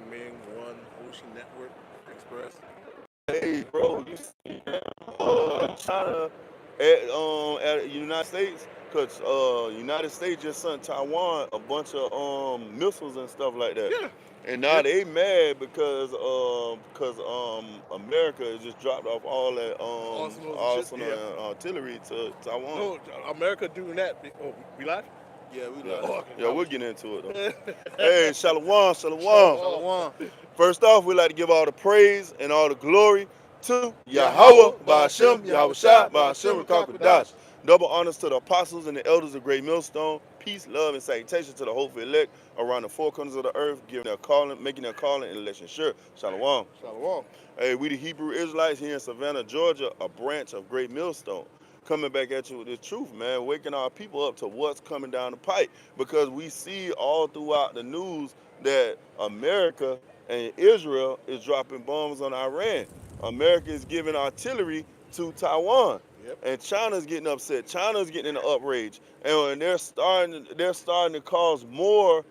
Ming One Ocean Network Express. Hey, bro, you see China at the United States? Cause United States just sent Taiwan a bunch of missiles and stuff like that, Yeah. and now Yep. they mad because America just dropped off all that Arsenals and shit. arsenal Yeah. and artillery to Taiwan. No, America doing that. Oh, we live? Yeah, we Yeah, live. Oh, okay. yeah, we'll get into it though. I Hey, Shalom, Shalom. Shalom. Shalom. First off, we like to give all the praise and all the glory to Yahweh, Yahweh, Ba'ashem, Ba'ashem, Yahweh Yahweh Shai, Shai, Ba'ashem, Ba'ashem, Rakakadash. Rakakadash. Double honors to the apostles and the elders of Great Millstone. Peace, love, and salutation to the hopeful elect around the four corners of the earth, giving their calling, making their calling and election sure. Shalom. Shalom. Hey, we the Hebrew Israelites here in Savannah, Georgia, a branch of Great Millstone. Coming back at you with the truth, man, waking our people up to what's coming down the pipe. Because we see all throughout the news that America and Israel is dropping bombs on Iran. America is giving artillery to Taiwan. Yep. And China's getting upset. China's getting in an outrage. And they're starting to cause more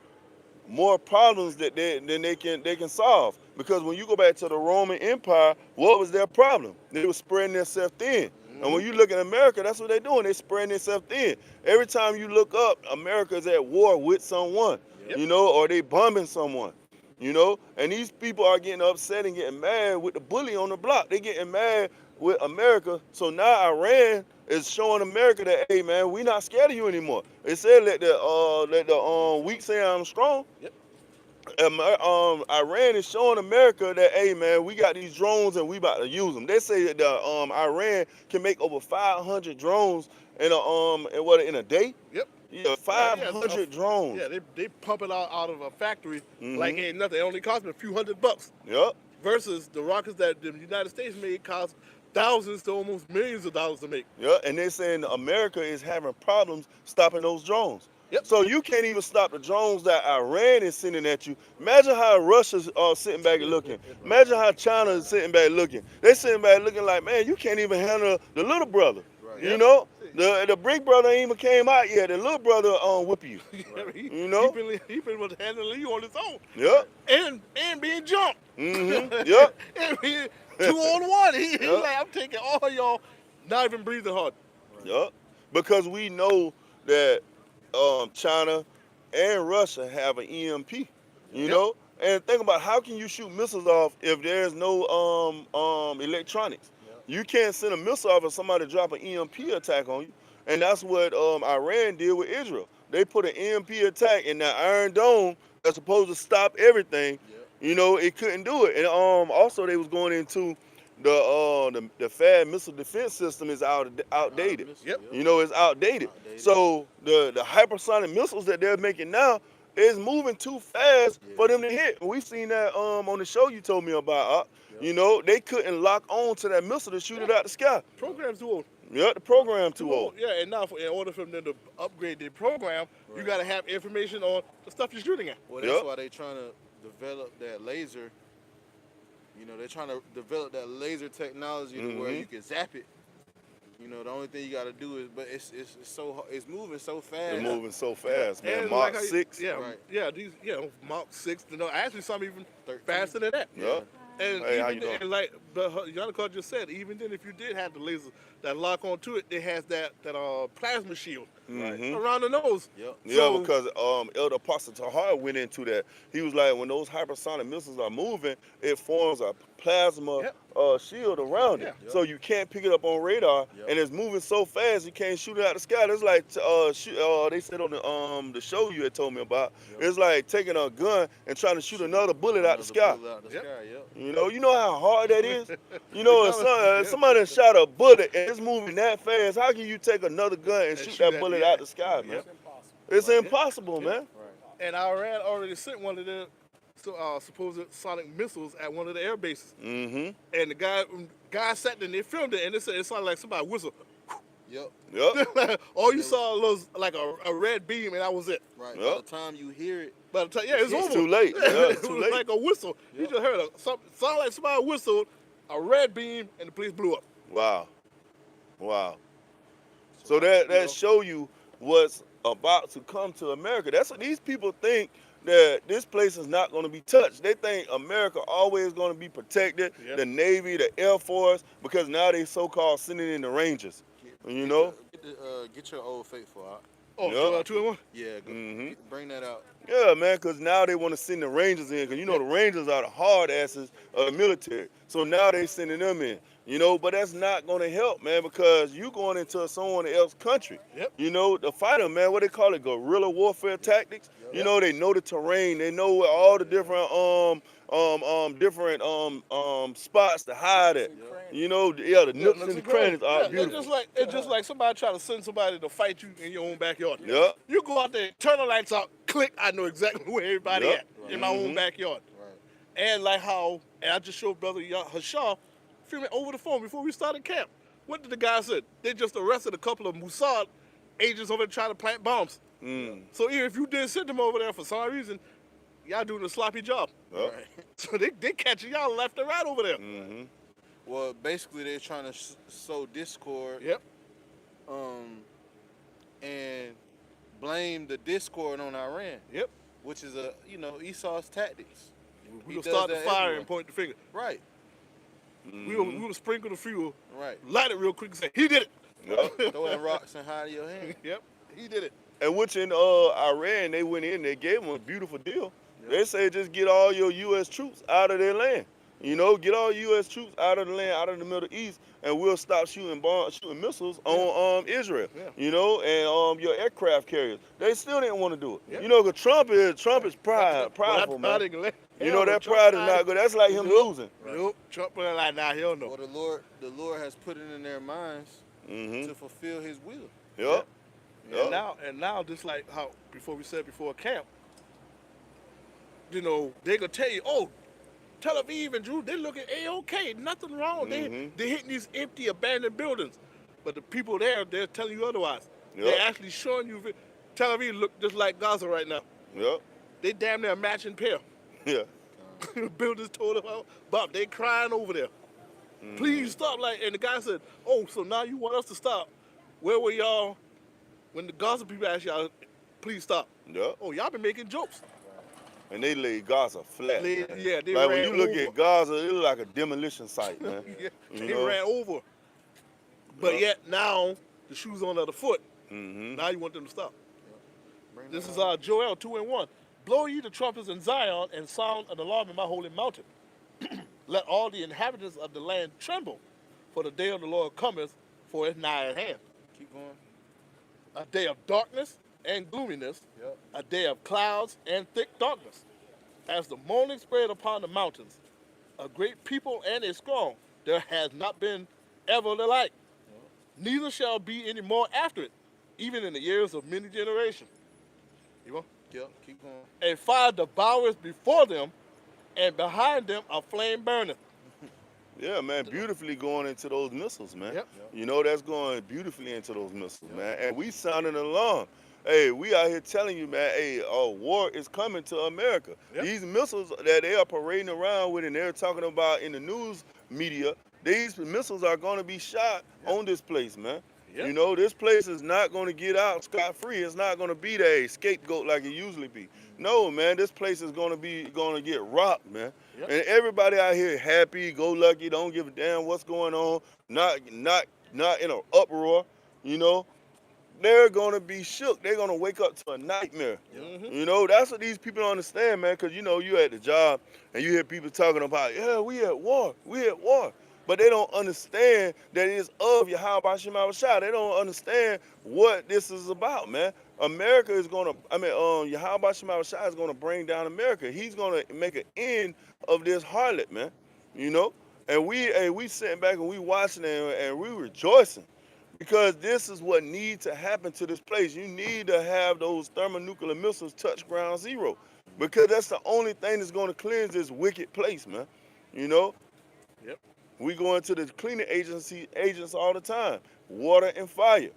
problems than they can solve. Because when you go back to the Roman Empire, what was their problem? They were spreading themselves thin. And Mm-hmm. when you look at America, that's what they're doing. They're spreading themselves thin. Every time you look up, America's at war with someone, Yep. or they bombing someone, And these people are getting upset and getting mad with the bully on the block. They're getting mad with America. So now Iran is showing America that, hey man, we not scared of you anymore. They said let the weak say I'm strong. Yep. Iran is showing America that, hey man, we got these drones and we about to use them. They say that Iran can make over 500 drones in a day. Yep. Yeah, Yeah. 500 drones. Yeah. They pump it out of a factory like Mhm. ain't nothing. It only cost me a few $100. Yep. Versus the rockets that the United States made cost thousands to almost millions of dollars to make. Yep. And they're saying America is having problems stopping those drones. Yep. So you can't even stop the drones that Iran is sending at you. Imagine how Russia's sitting back and looking. Imagine how China is sitting back looking. They sitting back looking like, man, you can't even handle the little brother. Right. You Yep. know, the big brother ain't even came out yet. The little brother whip you. Right. You know. He been able to handle you on his own, Yep. and being jumped. Yep. And being 2-on-1. He Yep. like, I'm taking all y'all, not even breathing hard. Right. Yep. Because we know that China and Russia have an EMP. You Yep. know. And think about how can you shoot missiles off if there's no electronics? Yep. You can't send a missile off if somebody drop an EMP attack on you. And that's what Iran did with Israel. They put an EMP attack in that Iron Dome that's supposed to stop everything. Yep. It couldn't do it. And also they was going into the FAD missile defense system is outdated. Yep. It's outdated. Outdated. So the hypersonic missiles that they're making now is moving too fast Yeah. for them to hit. We've seen that on the show you told me about. Yep. They couldn't lock on to that missile to shoot it out the sky. Programs too old. Yeah, the program too old. Yeah, and now in order for them to upgrade their program, you Right. got to have information on the stuff you're shooting at. Well, that's Yep. why they trying to develop that laser. They're trying to develop that laser technology to where Mhm. you can zap it. The only thing you got to do is, but it's moving so fast. They're moving so fast, man. And Mark like how 6. yeah, Right. yeah, these Mark 6. Actually, some even 13. faster than that. Yep. And Hey, how even you doing? and like Yannicka just said, even then, if you did have the laser that lock onto it, it has that plasma shield Mhm. around the nose. Yep. Yeah, So- because Elder Apostle Tahar went into that. He was like, when those hypersonic missiles are moving, it forms a plasma Yep. shield around it. Yeah. So you can't pick it up on radar, Yep. and it's moving so fast you can't shoot it out the sky. It's like they said on the show you had told me about. Yep. It's like taking a gun and trying to shoot another bullet out the sky. Bullet out the Yep. sky. Yep. You know how hard that is. If Yeah. somebody shot a bullet and it's moving that fast, how can you take another gun and shoot shoot that at bullet the out air? the sky, man? Yep. It's Right. impossible, Yeah. man. Right. And Iran already sent one of their supposed sonic missiles at one of the air bases. Mm-hmm. And the guy sat there and they filmed it, and it sounded like somebody whistled. Yep. Yep. All you saw was like a red beam, and that was it. Right. Yep. By the time you hear it, But it's over. too late. Yeah, it's It too was late. like a whistle. You Yep. just heard sound like somebody whistled, a red beam, and the place blew up. Wow. Wow. So that show you what's about to come to America. That's what these people think that this place is not going to be touched. They think America always going to be protected, Yep. the Navy, the Air Force, because now they so-called sending in the Rangers. You know? Get your old faithful out. Oh, Yep. Joel 2-1. Yeah, Mhm. bring that out. Yeah, man, because now they want to send the Rangers in, because, the Rangers are the hard asses of the military. So now they sending them in, but that's not going to help, man, because you going into someone else's country. Yep. The fighter, man, what they call it, guerrilla warfare tactics. Yep. They know the terrain, they know all the different spots to hide at. The nooks and the crannies are Yeah, beautiful. it's just like somebody trying to send somebody to fight you in your own backyard. Yep. You go out there, turn the lights out, click. I know exactly where everybody Yep. at in my own backyard. Right. And like how, and I just showed Brother Hasham filming over the phone before we started camp. What did the guy say? They just arrested a couple of Mossad agents over there trying to plant bombs. So even if you did send them over there for some reason, y'all doing a sloppy job. Yep. Right. So they catching y'all left and right over there. Well, basically they're trying to sow discord. Yep. And blame the discord on Iran. Yep. Which is Esau's tactics. We He gonna does start the that fire everywhere. and point the finger. Right. We will sprinkle the fuel, Right. light it real quick and say, he did it. Yep. Throwing rocks and hide your hand. Yep, he did it. And which in Iran, they went in, they gave them a beautiful deal. They said just get all your U.S. troops out of their land. Get all U.S. troops out of the land, out of the Middle East, and we'll stop shooting missiles on Israel. Yeah. And your aircraft carriers. They still didn't want to do it. Yeah. Because Trump is prideful, man. That pride is not good. That's like him losing. Nope. Trump was like, nah, hell no. Well, the Lord has put it in their minds Mm-hmm. to fulfill His will. Yep. And now, just like how before camp, they could tell you, oh, Tel Aviv and Jerusalem, they looking A-okay, nothing wrong. Mhm. They hitting these empty, abandoned buildings, but the people there, they're telling you otherwise. Yep. They're actually showing you Tel Aviv look just like Gaza right now. Yep. They damn near a matching pair. Yeah. Builders told them, Bob, they crying over there. Please stop. And the guy said, oh, so now you want us to stop. Where were y'all when the Gaza people asked y'all, please stop? Yep. Oh, y'all been making jokes. And they laid Gaza flat. They like ran when you look over. at Gaza, it look like a demolition site, man. Yeah, You they know? ran over. But Yeah. yet now, the shoe's on the other foot. Mm-hmm. Now you want them to stop. Bring This that is out. Joel 2-1. Blow ye the trumpets in Zion and sound an alarm in my holy mountain. Let all the inhabitants of the land tremble, for the day of the Lord cometh, for it's nigh at hand. Keep going. A day of darkness and gloominess, Yep. a day of clouds and thick darkness. As the morning spread upon the mountains, a great people and a strong, there has not been ever the like. Neither shall be any more after it, even in the years of many generations. You know? Yep. Keep going. A fire devours before them, and behind them a flame burneth. Yeah, man, beautifully going into those missiles, man. Yep. That's going beautifully into those missiles, man. And we sounding an alarm. Hey, we out here telling you, man, hey, war is coming to America. Yep. These missiles that they are parading around with and they're talking about in the news media, these missiles are going to be shot on this place, man. Yep. This place is not going to get out scot-free. It's not going to be that scapegoat like it usually be. No, man, this place is going to get rocked, man. Yep. And everybody out here happy, go lucky, don't give a damn what's going on, not in an uproar, They're going to be shook. They're going to wake up to a nightmare. Mm-hmm. That's what these people don't understand, man, because, you at the job and you hear people talking about, yeah, we at war. But they don't understand that it's of Yahweh Shema Shah. They don't understand what this is about, man. America is going to, Yahweh Shema Shah is going to bring down America. He's going to make an end of this harlot, man. And we sitting back and we watching it and we rejoicing. Because this is what needs to happen to this place. You need to have those thermonuclear missiles touch ground zero. Because that's the only thing that's going to cleanse this wicked place, man. Yep. We go into the cleaning agents all the time. Water and fire.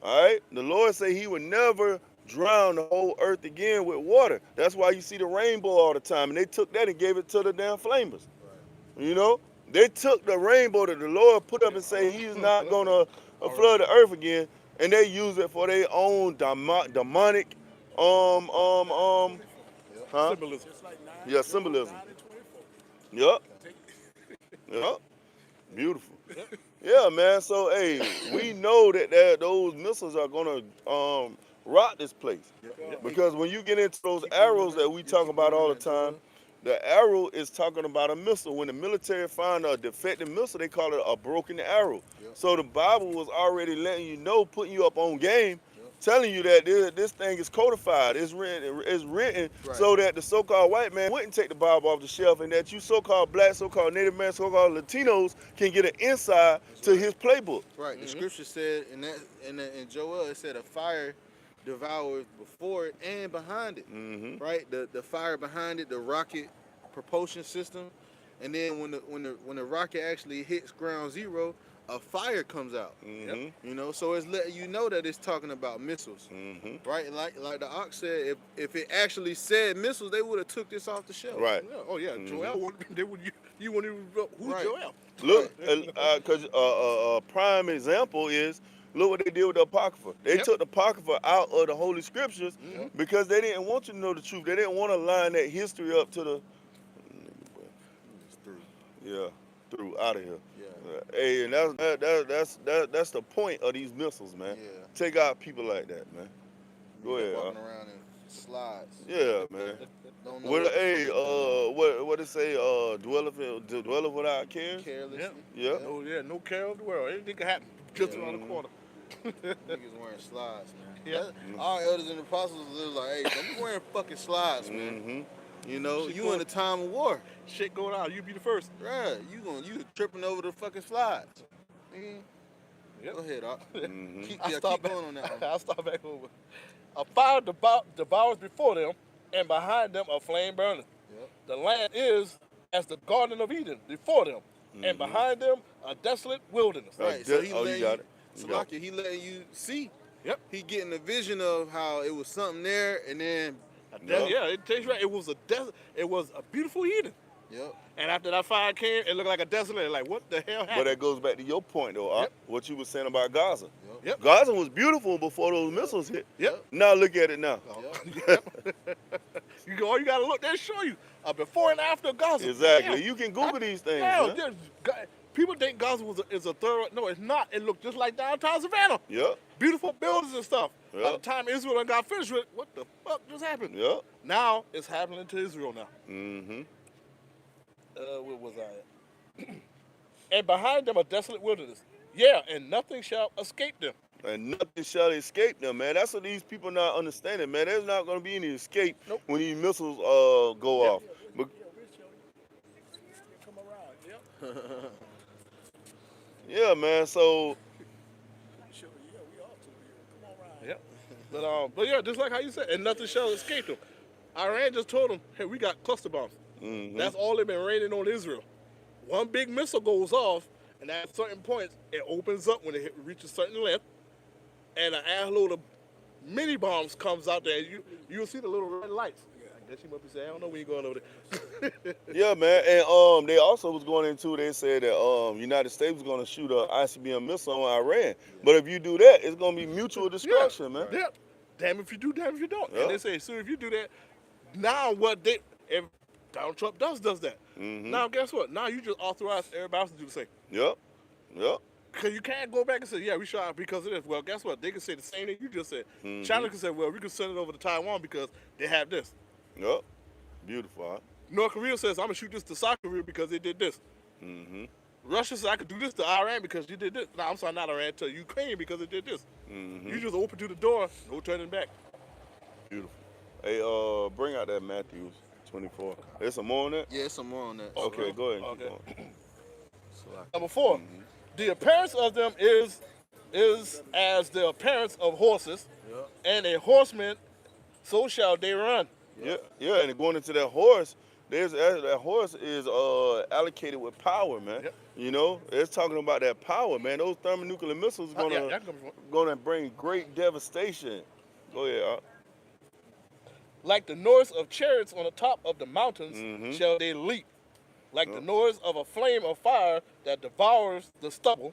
All right? The Lord said he would never drown the whole earth again with water. That's why you see the rainbow all the time. And they took that and gave it to the damn flamers. Right. They took the rainbow that the Lord put up and say he's not going to flood the earth again. And they use it for their own demonic Huh? Symbolism. Just like 9, Yeah, symbolism. 9 and 24. Yep. Take, Yep. Beautiful. Yeah, man. So, hey, we know that those missiles are gonna rock this place because when you get into those arrows that we talk about all the time, the arrow is talking about a missile. When the military find a defective missile, they call it a broken arrow. Yep. So the Bible was already letting you know, putting you up on game, Yep. telling you that this thing is codified. It's written Right. so that the so-called white man wouldn't take the Bible off the shelf, and that you so-called black, so-called Native man, so-called Latinos can get an insight to his playbook. Right. The scripture said in Joel, it said a fire devours before it and behind it. Mm-hmm. Right. The fire behind it, the rocket propulsion system, and then when the rocket actually hits ground zero, a fire comes out. Mm-hmm. You know, so it's letting you know that it's talking about missiles. Mm-hmm. Right. Like the Ox said, if it actually said missiles, they would have took this off the shelf. Right. Yeah. Oh yeah, Joel. You wouldn't even who's Right. Joel? Look, because a prime example is, look what they did with the Apocrypha. They took the Apocrypha out of the Holy Scriptures because they didn't want you to know the truth. They didn't want to line that history up to the, It's through. yeah, through out of here. Yeah. Hey, and that's the point of these missiles, man. Yeah. Take out people like that, man. Go ahead. Walking around in slides. Yeah, man. Don't know Well, what hey, what it say? Dwelleth without cares. carelessly. Yeah. Oh yeah, no care of the world. Anything can happen just around the corner. Niggas wearing slides, man. Yeah. Our elders and apostles was like, hey, don't be wearing fucking slides, man. Mm-hmm. You know, Shit you going- in a time of war. Shit going on. You be the first. Right. You tripping over the fucking slides. Nigga. Yep. Go ahead, Doc. Mm-hmm. Keep start going on that one. I'll start back over. A fire devours before them, and behind them a flame burning. Yep. The land is as the Garden of Eden before them, and behind them a desolate wilderness. Right. So he Oh, you letting got it. You got Salakia, he letting you see. Yep. He getting a vision of how it was something there, and then Yeah, it takes you right. It was a desert. It was a beautiful Eden. yep. And after that fire came, it looked like a desolate. Like, what the hell But happened? that goes back to your point, though, Yep. what you were saying about Gaza. Yep. Gaza was beautiful before those missiles hit. Yep. Now look at it now. All you gotta look, they show you a before and after Gaza. Exactly. Damn. You can Google these things, Hell, man. people think Gaza is a thorough. No, it's not. It looked just like downtown Savannah. Yep. Beautiful buildings and stuff. By Yep. the time Israel done got finished with it, what the fuck just happened? Yep. Now it's happening to Israel now. Mm-hmm. Where was I at? And behind them a desolate wilderness. Yeah, and nothing shall escape them. And nothing shall escape them, man. That's what these people not understanding, man. There's not going to be any escape Nope. when these missiles go off. But come around. Yep. yeah, man. So Sure, yeah, we all too here. Come on around. Yep. But yeah, just like how you said, and nothing shall escape them. Iran just told them, hey, we got cluster bombs. mhm. That's all they've been raining on Israel. One big missile goes off, and at certain points, it opens up when it reaches a certain length, and an ass load of mini bombs comes out there, and you'll see the little red lights. Yeah, I guess you must be saying, I don't know where you're going over there. yeah, man. And they also was going into. They said that United States was going to shoot a ICBM missile on Iran. But if you do that, it's going to be mutual destruction, man. Yeah. Damn if you do, damn if you don't. Yeah. And they say, so if you do that, now if Donald Trump does that, Mm-hmm. now guess what? Now you just authorize everybody else to do the same. Yep. Yep. Because you can't go back and say, yeah, we shot because of this. Well, guess what? They can say the same thing you just said. Mhm. China can say, well, we can send it over to Taiwan because they have this. Yep. Beautiful. Huh? North Korea says, I'm going to shoot this to South Korea because they did this. Mm-hmm. Russia says, I could do this to Iran because you did this. No, I'm sorry, not Iran, to Ukraine because it did this. Mm-hmm. You just open to the door, no turning back. Beautiful. Hey, bring out that Matthews 24. There's some more on that? Yeah, some more on that. Okay, go ahead. Okay. Keep going. Number 4, the appearance of them is as the appearance of horses, and a horseman, so shall they run. Yeah, yeah, and going into that horse, that horse is allocated with power, man. Yep. You know, it's talking about that power, man. Those thermonuclear missiles gonna bring great devastation. Go ahead. Like the noise of chariots on the top of the mountains Mhm. shall they leap. Like the noise of a flame of fire that devours the stubble,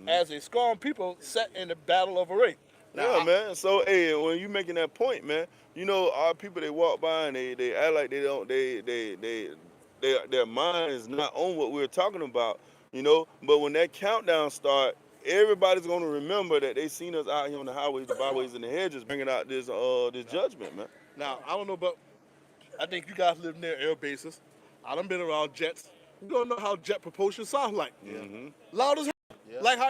as a strong people set in the battle of array. Now, Yeah, man. So, hey, when you making that point, man, you know, our people, they walk by and they act like they don't, their mind is not on what we're talking about, you know. But when that countdown start, everybody's gonna remember that they seen us out here on the highways, the byways, and the hedges, bringing out this judgment, man. now, I don't know, but I think you guys live near air bases. I done been around jets. You don't know how jet propulsion sounds like. Mm-hmm. Loud as hell. Yeah. Like how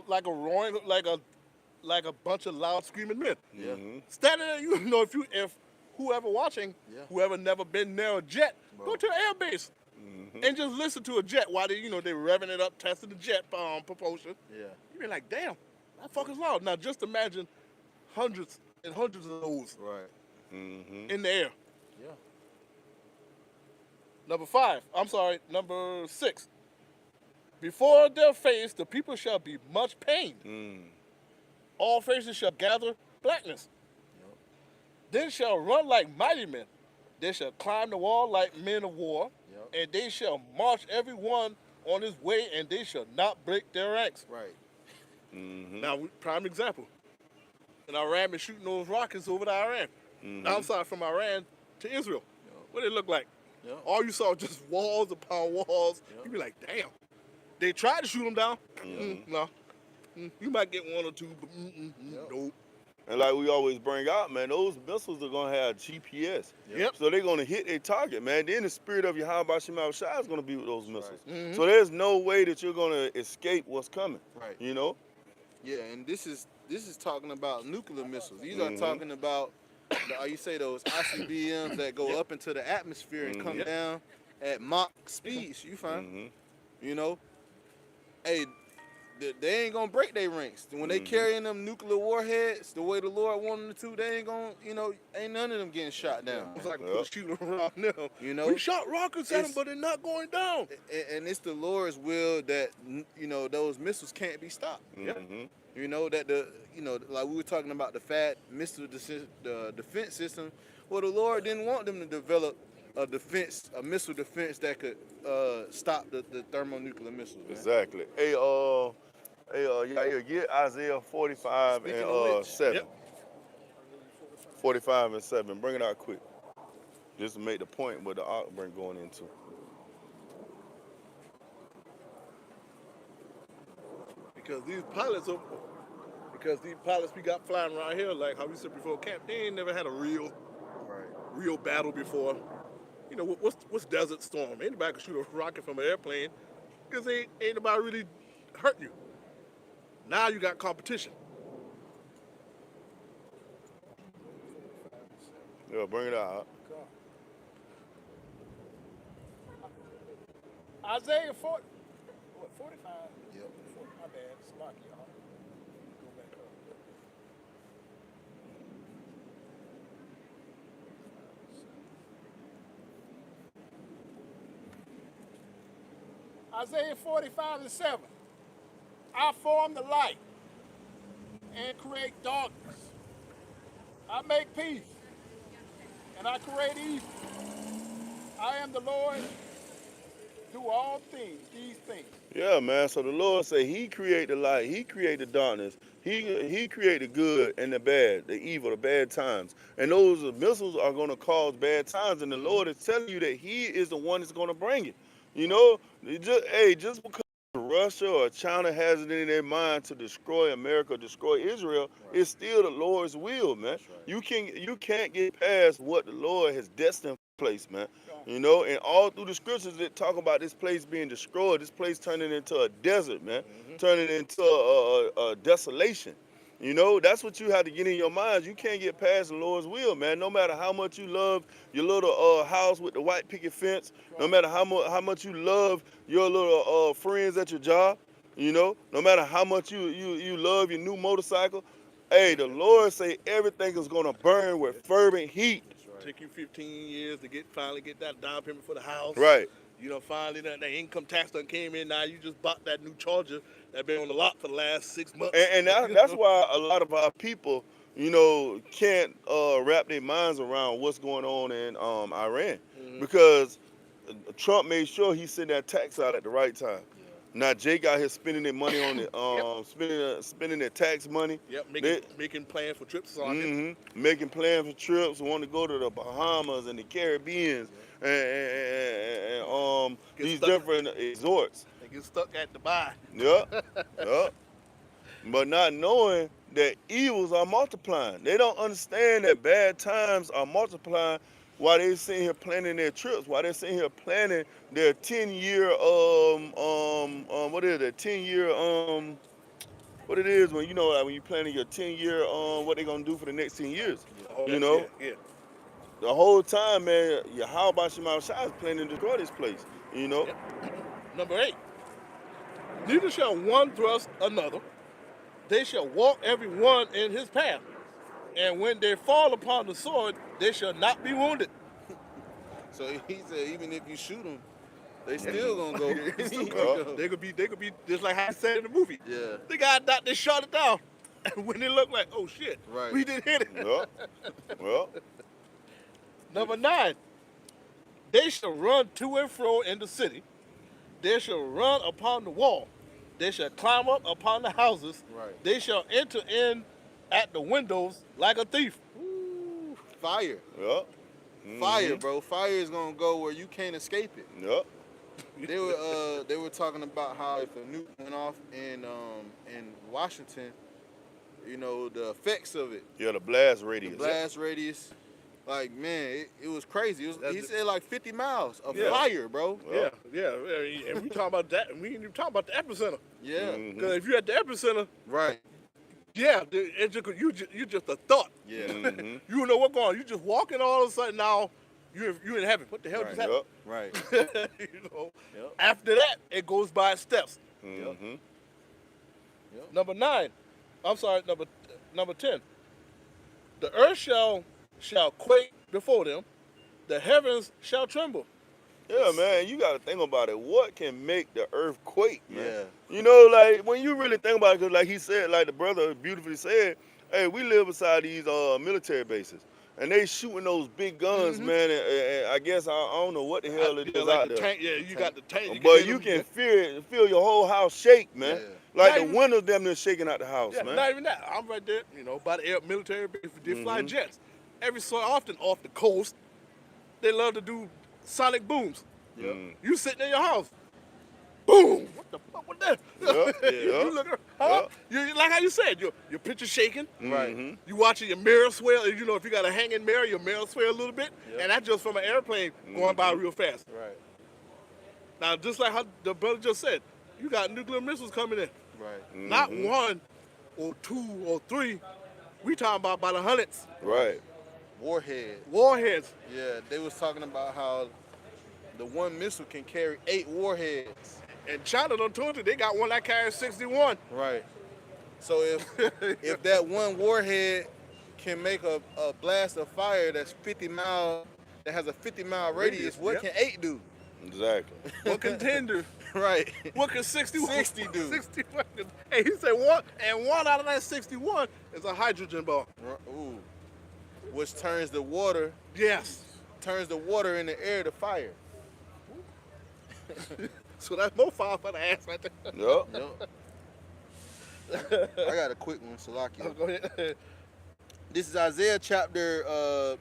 like a roaring, like a bunch of loud screaming men. Yeah. Mm-hmm. Standing there, you know, if whoever watching, Yeah. whoever never been near a jet, Bro. go to an air base Mm-hmm. and just listen to a jet while they, they revving it up, testing the jet propulsion. Yeah. You be like, damn, that fucker's loud. Now just imagine hundreds and hundreds of those Right. Mm-hmm. in the air. Yeah. Number 6. Before their face, the people shall be much pained. Mm. All faces shall gather blackness. Yep. Then shall run like mighty men. They shall climb the wall like men of war. Yep. And they shall march every one on his way, and they shall not break their ranks. Right. Mm-hmm. Now, prime example. And Iran been shooting those rockets over to Iran. Mm-hmm. Outside from Iran to Israel. Yep. What did it look like? Yep. All you saw was just walls upon walls. Yep. You be like, damn. They tried to shoot them down. Mhm. No. You might get one or two, but Yep. nope. And like we always bring out, man, those missiles are gonna have GPS. Yep. So they're gonna hit a target, man. Then the spirit of Yahweh Shema Shai is gonna be with those missiles. Mhm. So there's no way that you're gonna escape what's coming. Right. You know? Yeah, and this is talking about nuclear missiles. These Mhm. are talking about you say those ICBMs that go up into the atmosphere and come Mhm. down at Mach speeds. You find, Mm-hmm. you know, hey, they ain't gonna break their ranks when they Mhm. carrying them nuclear warheads the way the Lord wanted them to. They ain't gonna, ain't none of them getting shot down. It's like Yep. put a shooter around them. You know, We shot rockets at them, It's- but they're not going down. and it's the Lord's will that those missiles can't be stopped. Mm-hmm. You know that like we were talking about the FAD missile the defense system. Well, the Lord didn't want them to develop a missile defense that could stop the thermonuclear missiles. Man. Exactly. Yeah, get Isaiah 45 Speaking and of which, 7. Yep. 45 and 7. Bring it out quick. Just to make the point what the ark bring going into. Because these pilots we got flying around here, like how we said before, camp, they ain't never had a real battle before. You know, what's Desert Storm? Anybody can shoot a rocket from an airplane because ain't nobody really hurt you. Now you got competition. Yeah, bring it out. Isaiah 40, what, 45? Yep. 40, my bad. Slocky, y'all. Go back up. Isaiah 45 and 7. I form the light and create darkness. I make peace and I create evil. I am the Lord, do all things, these things. Yeah, man. So the Lord say He created the light, He created the darkness, He created the good and the bad, the evil, the bad times. And those missiles are going to cause bad times. And the Lord is telling you that He is the one that's going to bring it. You know, just because Russia or China has it in their mind to destroy America, destroy Israel, it's still the Lord's will, man. You can't get past what the Lord has destined for place, man. You know, and all through the scriptures that talk about this place being destroyed, this place turning into a desert, man, turning into a desolation. You know, that's what you have to get in your minds. You can't get past the Lord's will, man. No matter how much you love your little house with the white picket fence, no matter how much you love your little friends at your job, you know, no matter how much you love your new motorcycle, hey, the Lord say everything is gonna burn with fervent heat. Take you 15 years to finally get that down payment for the house. Right. You know, finally the income tax done came in. Now you just bought that new Charger that been on the lot for the last 6 months. And that's why a lot of our people, you know, can't wrap their minds around what's going on in Iran, because Trump made sure he sent that tax out at the right time. Now Jake out here spending their money on it, spending their tax money. Yep, They, making plans for trips or something. making plans for trips, want to go to the Bahamas and the Caribbean, and Get these stuck. different resorts. They get stuck at Dubai. Yep, yep. But not knowing that evils are multiplying. They don't understand that bad times are multiplying while they're sitting here planning their trips, while they're sitting here planning their 10-year, what is it, 10-year, what it is when, like when you're planning your 10-year, what they're going to do for the next 10 years. Oh, You know? Yeah. The whole time, man, how about Shemal Shah is planning to destroy this place, Yep. Number 8. Neither shall one thrust another. They shall walk every one in his path. And when they fall upon the sword, they shall not be wounded. So he said, even if you shoot them, they still gonna go. They could be just like how I said in the movie. Yeah. The guy they shot it down. And when it looked like, oh shit, Right. we didn't hit it. Well, Number 9. They shall run to and fro in the city. They shall run upon the wall. They shall climb up upon the houses. Right. They shall enter in at the windows like a thief. Ooh, fire. yep. Fire, bro. Fire is gonna go where you can't escape it. Yep. They were talking about how if a nuke went off in Washington, the effects of it, Yeah, the blast the radius. blast radius, like man, it was crazy. He said like 50 miles of Yeah. fire, bro. Yeah. And we talking about that. We ain't even talking about the epicenter. Yeah, Because if you're at the epicenter, right. yeah, you just a thought. Yeah, Mm-hmm. You don't know what's going on. You just walking all of a sudden now, you in heaven. What the hell just happened? Yep. right. Yep. After that, it goes by steps. Mm-hmm. Number 9. I'm sorry, number 10. The earth shall quake before them. The heavens shall tremble. Yeah, man, you got to think about it. What can make the earth quake, man? Yeah. Like, when you really think about it, because like he said, like the brother beautifully said, hey, we live beside these military bases. And they shooting those big guns, man, and I guess I don't know what the hell it is like out the there. tank, you got the tank. But you can feel your whole house shake, man. Yeah. Like Not the even- windows them there shaking out the house, man. Not even that. I'm right there, by the military base. They fly jets. Every so often off the coast, they love to do sonic booms. Yep. You sitting in your house, boom! What the fuck was that? Yep, You look, You like how you said, your picture shaking. Right. You watching your mirror swell. If you got a hanging mirror, your mirror swell a little bit, and that's just from an airplane going by real fast. Right. Now, just like how the brother just said, you got nuclear missiles coming in. Right. Not 1 or 2 or 3. We talking about by the hundreds. Right. Warhead. Warheads. Yeah, they was talking about how the one missile can carry 8 warheads. And China done told you they got one that carries 61. Right. So if that one warhead can make a blast of fire that's 50 miles, that has a 50-mile radius, what Yep. can 8 do? Exactly. What contender? Right. What can 61? 60 do? 61. Hey, he said one, and one out of that 61 is a hydrogen bomb. Ooh. Which turns the water Yes. in the air to fire. So that's more fire for the ass right there. Yep. Yep. I got a quick one, Salakia. Go ahead. This is Isaiah chapter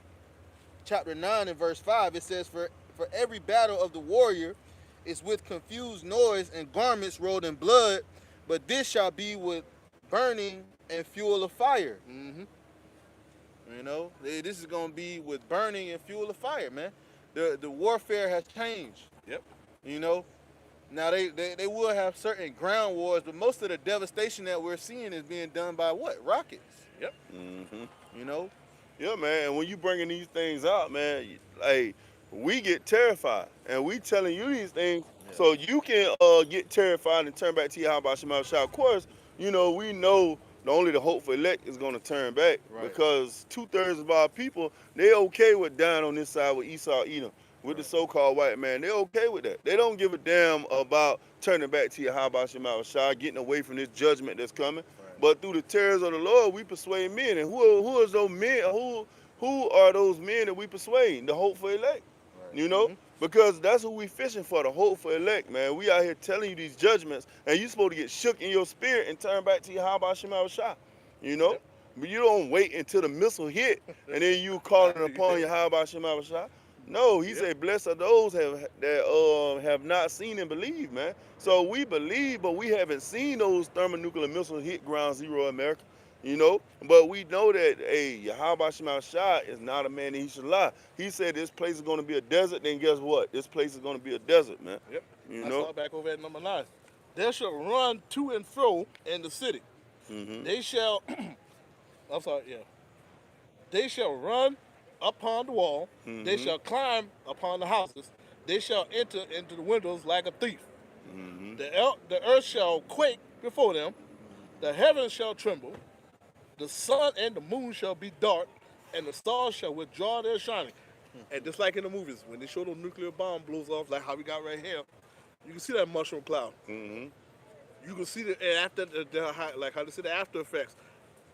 9 and verse 5. It says, For every battle of the warrior is with confused noise and garments rolled in blood, but this shall be with burning and fuel of fire. Mm-hmm. This is going to be with burning and fuel of fire, man. The warfare has changed. Yep. Now they will have certain ground wars, but most of the devastation that we're seeing is being done by what? Rockets. Yep. Mm-hmm. Yeah, man. And when you bringing these things out, man, like we get terrified, and we telling you these things so you can get terrified and turn back to your Yahweh Shema Shah. Of course, we know only the hopeful elect is going to turn back because 2/3 of our people, they okay with dying on this side with Esau, Edom, with the so-called white man. They're okay with that. They don't give a damn about turning back to Yahweh Shema Shah, getting away from this judgment that's coming. But through the terrors of the Lord, we persuade men. And who is those men? Who are those men that we persuade? The hopeful elect. Because that's who we fishing for, the hopeful elect, man. We out here telling you these judgments, and you supposed to get shook in your spirit and turn back to your how about Shema Shah, you know? Yep. But you don't wait until the missile hit, and then you calling upon your how about Shema Shah. No, he said, blessed are those that have not seen and believe, man. So we believe, but we haven't seen those thermonuclear missiles hit ground zero America, you know. But we know that, hey, Yahweh Shema Shah is not a man that he should lie. He said this place is going to be a desert, then guess what? This place is going to be a desert, man. Yep. You I know? saw back over at number 9. They shall run to and fro in the city. They shall, I'm sorry, yeah. They shall run upon the wall. They shall climb upon the houses. They shall enter into the windows like a thief. The earth shall quake before them. The heavens shall tremble. The sun and the moon shall be dark, and the stars shall withdraw their shining. And just like in the movies, when they show the nuclear bomb blows off, like how we got right here, you can see that mushroom cloud. You can see after like how they say the after effects.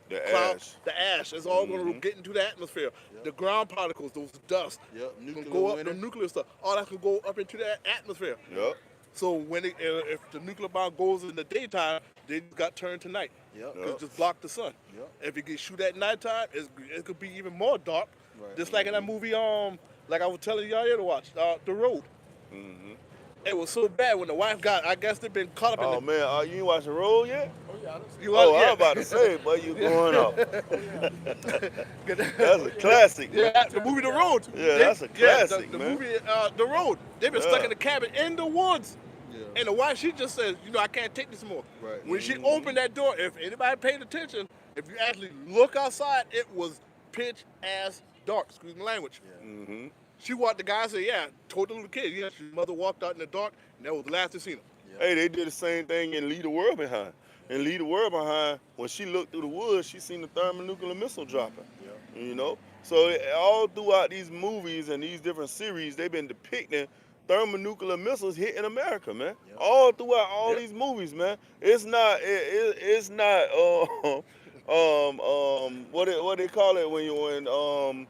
The Cloud, ash. the ash is all going to get into the atmosphere. The ground particles, those dust, Nuclear can go up. winter. The nuclear stuff, all that can go up into the atmosphere. Yep. So when if the nuclear bomb goes in the daytime, they got turned to night. Yep. Because it just block the sun. Yep. If it gets shoot at nighttime, it could be even more dark. Right. Just like in that movie, like I was telling y'all here to watch, The Road. It was so bad when the wife got, I guess they've been caught up in Oh, man, you ain't watched the road yet? Oh, yeah, I done seen You Oh, yeah. I was about to say, but you going off. That's a classic, man. Yeah, the movie The Road. Yeah, that's a classic, the man. movie The Road. They've been stuck Yeah. in the cabin in the woods. Yeah. And the wife, she just says, I can't take this more. Right. When she opened that door, if anybody paid attention, if you actually look outside, it was pitch ass dark. Excuse my language. She walked the guy and said, told the little kid, his mother walked out in the dark, and that was the last they seen him. Hey, they did the same thing in Leave the World Behind. In Leave the World Behind, when she looked through the woods, she seen the thermonuclear missile dropping. You know? So all throughout these movies and these different series, they've been depicting thermonuclear missiles hitting America, man. All throughout all these movies, man. It's not what they call it when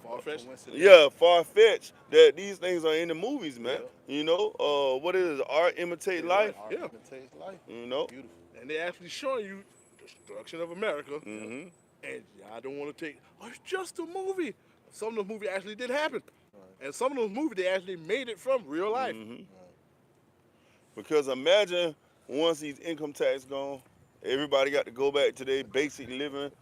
Far-fetched. far-fetched that these things are in the movies, man. You know, what is it? Art imitates life. Yeah. Imitates life. You know. Beautiful. And they actually showing you destruction of America. Mhm. And I don't want to take, it's just a movie. Some of those movies actually did happen. And some of those movies, they actually made it from real life. Because imagine once these income tax gone, everybody got to go back to their basic living,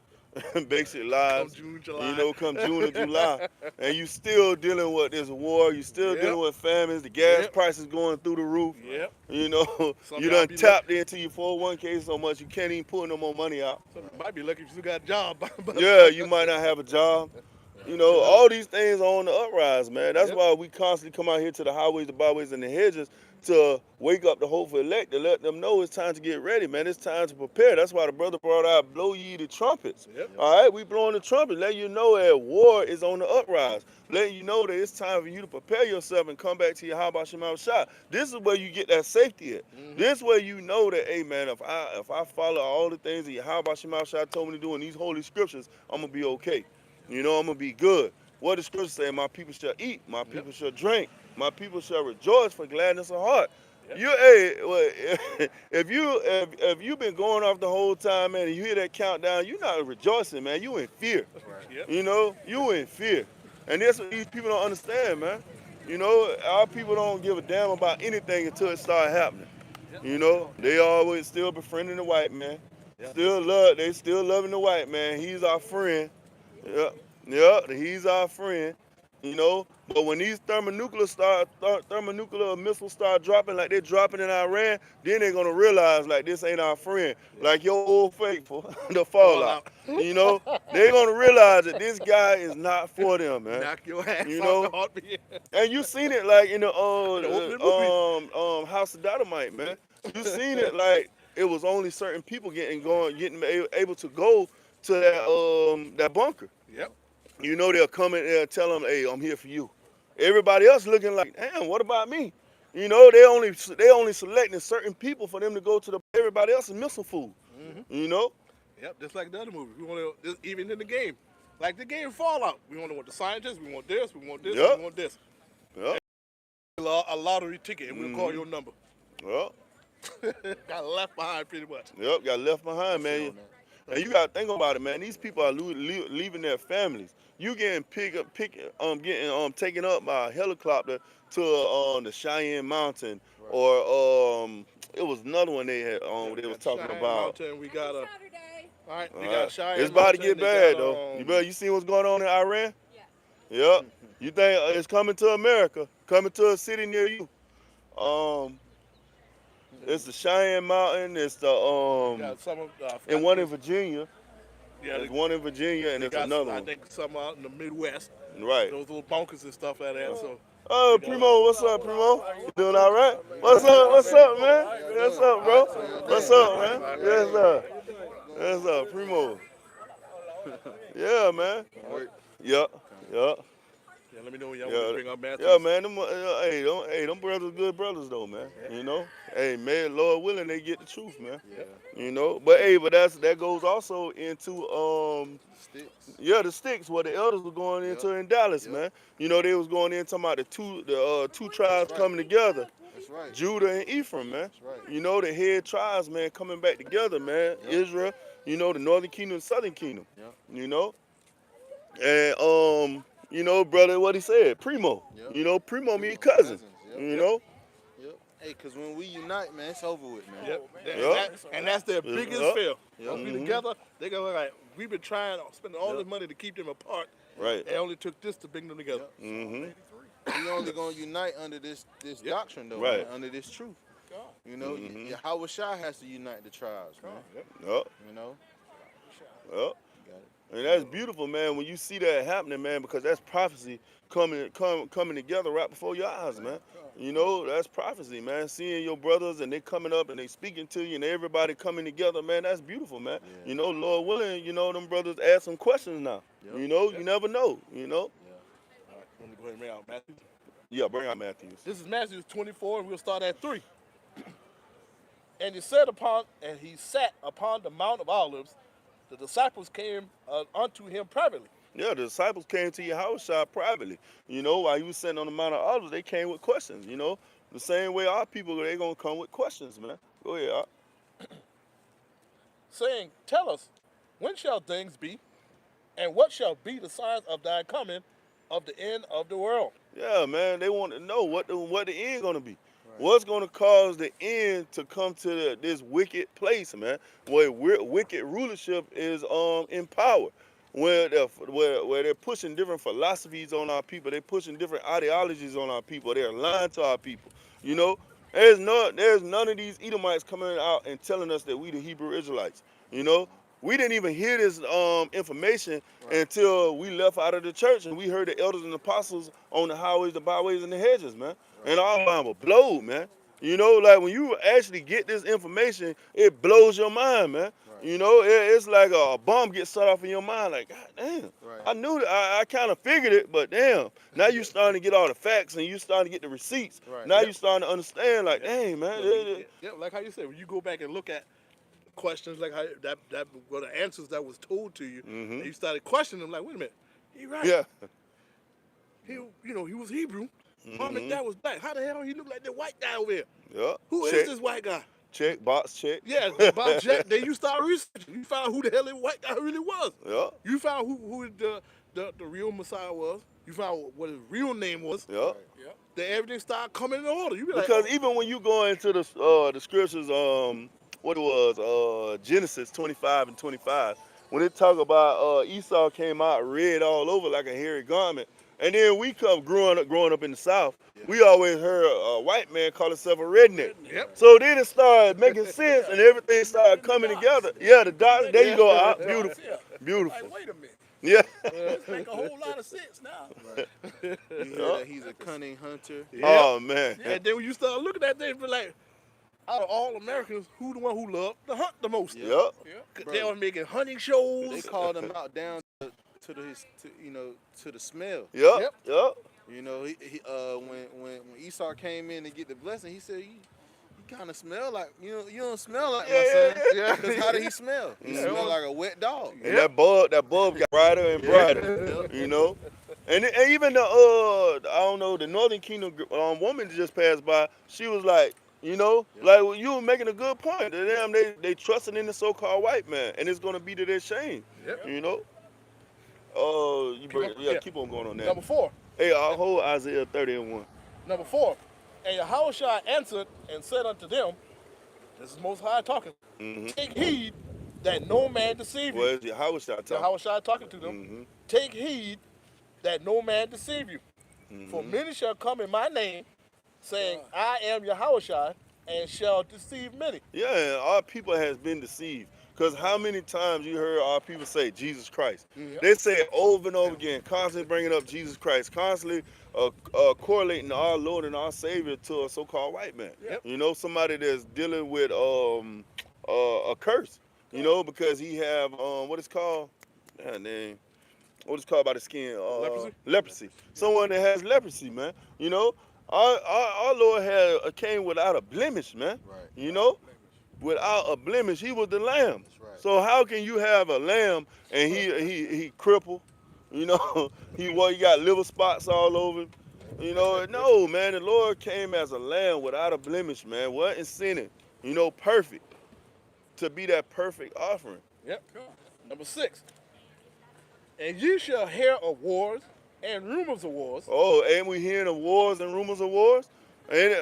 basic lives. Come June, July. You know, come June or July, and you still dealing with this war. You still dealing with famines. The gas prices going through the roof. Yep. You know, Some you y'all done be tapped into your 401k so much you can't even pull no more money out. So you might be lucky if you still got a job. Yeah, you might not have a job. You know, all these things are on the uprise, man. That's why we constantly come out here to the highways, the byways, and the hedges to wake up the hopeful elect, to let them know it's time to get ready, man. It's time to prepare. That's why the brother brought out, blow ye the trumpets. All right, we blowing the trumpet, letting you know that war is on the uprise, letting you know that it's time for you to prepare yourself and come back to your Habba Shema Shah. This is where you get that safety at. This way you know that, hey, man, if I follow all the things that your Habba Shema Shah told me to do in these holy scriptures, I'm going to be okay. You know, I'm going to be good. What the scripture say? My people shall eat, my people shall drink, my people shall rejoice for gladness of heart. If you've been going off the whole time, man, and you hear that countdown, you're not rejoicing, man. You in fear. You know, you in fear. And that's what these people don't understand, man. You know, our people don't give a damn about anything until it starts happening. You know, they always still befriending the white man. They still loving the white man. He's our friend. He's our friend, you know. But when these thermonuclear missiles start dropping like they're dropping in Iran, then they're gonna realize like this ain't our friend. Like your old faithful, the fallout. You know, they're gonna realize that this guy is not for them, man. Knock your ass You off know? the heartbeat. And you seen it like in the opening House of Dynamite, man. You seen it like it was only certain people getting able to go to that bunker. Yep. You know, they'll come in there and tell them, hey, I'm here for you. Everybody else looking like, damn, what about me? You know, they only selecting certain people for them to go to everybody else's missile food. You know? Yep, just like the other movies. We want to, even in the game. Like the game Fallout. We want to want the scientists, we want this, we want this, we want this. Yep. a lottery ticket, and we'll call your number. Yep. Got left behind pretty much. Yep, got left behind, man. And you gotta think about it, man. These people are leaving their families. You getting taken up by a helicopter to the Cheyenne Mountain, or it was another one they had they was talking Cheyenne about. Mountain, we got a. Saturday. All right, they All got right. Cheyenne It's about to Mountain, get bad they though. got, You see what's going on in Iran? Yes. Yep. You think it's coming to America, coming to a city near you? It's the Cheyenne Mountain. It's the got some of, and one in Virginia. Yeah, There's one in Virginia, and they there's got another some, I one. think some out in the Midwest. Right. Those little bunkers and stuff like that. So. Primo, what's up, Primo? You doing all right? What's up? What's up, man? What's up, bro? What's up, man? Yes, sir. Yes, sir, Primo. Yeah, man. Yep. Yeah, let me know when y'all want to bring up Matthews. Yeah, man. Them brothers good brothers though, man. You know. Hey, man, Lord willing, they get the truth, man. Yeah. You know. But that goes also into Sticks. Yeah, the sticks where the elders were going into in Dallas, man. You know, they was going in talking about the two tribes coming together. That's right. Judah and Ephraim, man. That's right. You know, the head tribes, man, coming back together, man. Israel, you know, the northern kingdom and southern kingdom. You know. And you know, brother, what he said, Primo. You know, Primo mean cousin. You know. Hey, because when we unite, man, it's over with, man. And that's their biggest fear. Once we together, they go like, we've been trying, spending all this money to keep them apart. Right. It only took this to bring them together. We only going to unite under this doctrine, though, Right. man, under this truth. You know, Yahweh Shai has to unite the tribes, man. Yep. You know? Yep. And that's beautiful, man, when you see that happening, man, because that's prophecy coming together right before your eyes, man. You know, that's prophecy, man. Seeing your brothers and they coming up and they speaking to you and everybody coming together, man, that's beautiful, man. You know, Lord willing, you know, them brothers ask some questions now. You know, you never know, you know. All right, let me go ahead and bring out Matthew. Yeah, bring out Matthews. This is Matthew 24, and we'll start at 3. And he sat upon the Mount of Olives. The disciples came unto him privately. Yeah, the disciples came to Yahushua privately. You know, while he was sitting on the Mount of Olives, they came with questions, you know. The same way our people, they're going to come with questions, man. Go ahead, Art. Saying, tell us, when shall things be, and what shall be the signs of thy coming of the end of the world? Yeah, man, they want to know what the end going to be. What's going to cause the end to come to this wicked place, man, where wicked rulership is in power, where they're pushing different philosophies on our people, they're pushing different ideologies on our people, they're lying to our people, you know. There's none of these Edomites coming out and telling us that we the Hebrew Israelites, you know. We didn't even hear this information until we left out of the church and we heard the elders and apostles on the highways, the byways, and the hedges, man. And our mind was blown, man. You know, like when you actually get this information, it blows your mind, man. You know, it's like a bomb gets set off in your mind. Like, God damn, I knew that. I kind of figured it, but damn, now you starting to get all the facts and you starting to get the receipts. Now you starting to understand, like, dang, man. Yeah, like how you said, when you go back and look at questions like how that were the answers that was told to you, and you started questioning them, like, wait a minute, he right? Yeah. He was Hebrew. Mom and dad was black. How the hell he look like that white guy over here? Yeah. Who is this white guy? Check, box check. Yeah, Bob Jack. Then you start researching. You found who the hell that white guy really was. Yeah. You found who the real Messiah was. You found what his real name was. Yeah. Then everything started coming in order. You be like, because even when you go into the scriptures, what it was, Genesis 25 and 25, when it talk about Esau came out red all over like a hairy garment, and then we come growing up in the South, we always heard a white man call himself a redneck. So then it started making sense, and everything started coming together. Yeah, the dots. There you go. Beautiful, beautiful. Like, wait a minute. Yeah. It make a whole lot of sense now. You hear that he's a cunning hunter. Oh man. And then when you start looking at things, be like, out of all Americans, who the one who loved to hunt the most? Yep. They were making hunting shows. They called him out down to the smell. Yep. You know, when Esau came in to get the blessing, he said, "You kind of smell like you don't smell like my son." Yeah. Because how did he smell? He smelled like a wet dog. And that bulb got brighter and brighter. You know. And even the I don't know, the Northern Kingdom woman that just passed by. She was like, Yep. like well, you were making a good point. To them, they trusting in the so-called white man, and it's gonna be to their shame. Yep. You know. Yeah. Keep on going on that. Number 4. Hey, I'll hold Isaiah 30:1. Number 4. And Yahushua answered and said unto them, this is Most High talking, Mm-hmm. take heed that no man deceive Well, you. it's Yahweh talking. Yahushua talking to them. Mm-hmm. Take heed that no man deceive you. For Mm-hmm. many shall come in my name, saying, I am Yahushua, and shall deceive many. Yeah, and our people has been deceived. Because how many times you heard our people say Jesus Christ? Yeah. They say it over and over again, constantly bringing up Jesus Christ, constantly correlating our Lord and our Savior to a so-called white man. Yep. Somebody that's dealing with a curse. Because he have what it's called, what it's called by the skin, Leprosy? leprosy. Someone that has leprosy, man. Our Lord came without a blemish, man. Right. Without a blemish, he was the lamb. That's right. So how can you have a lamb and he crippled? He got liver spots all over him. No, man. The Lord came as a lamb without a blemish, man. What incentive? Perfect to be that perfect offering. Yep. Number 6. And ye shall hear of wars and rumors of wars. Oh, ain't we hearing of wars and rumors of wars? And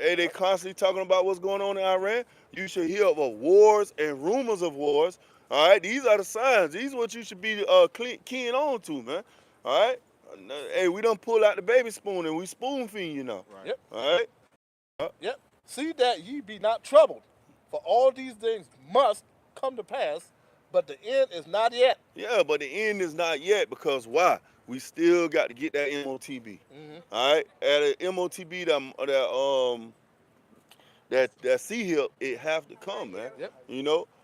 they constantly talking about what's going on in Iran. You should hear of wars and rumors of wars. All right, these are the signs. These are what you should be keying on to, man. All right. Hey, we done pull out the baby spoon and we spoon feed you now. Right. Yep. All right. Yep. See that ye be not troubled, for all these things must come to pass, but the end is not yet. Yeah, but the end is not yet because why? We still got to get that MOTB. All right. At a MOTB, that C-hip, it have to come, man. Yep.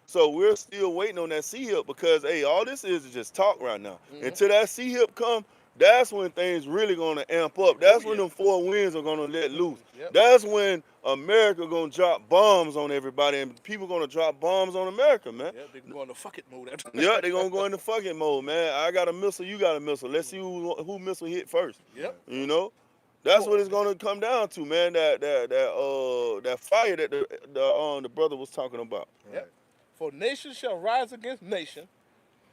So we're still waiting on that C-hip because, hey, all this is just talk right now. Until that C-hip come, that's when things really gonna amp up. That's when them four winds are gonna let loose. Yep. That's when America gonna drop bombs on everybody and people gonna drop bombs on America, man. Yep. They can go into fuck it mode after that. Yeah, they gonna go into fucking mode, man. I got a missile, you got a missile. Let's see who missile hit first. Yep. That's what it's gonna come down to, man. That fire that the brother was talking about. Yep. For nation shall rise against nation,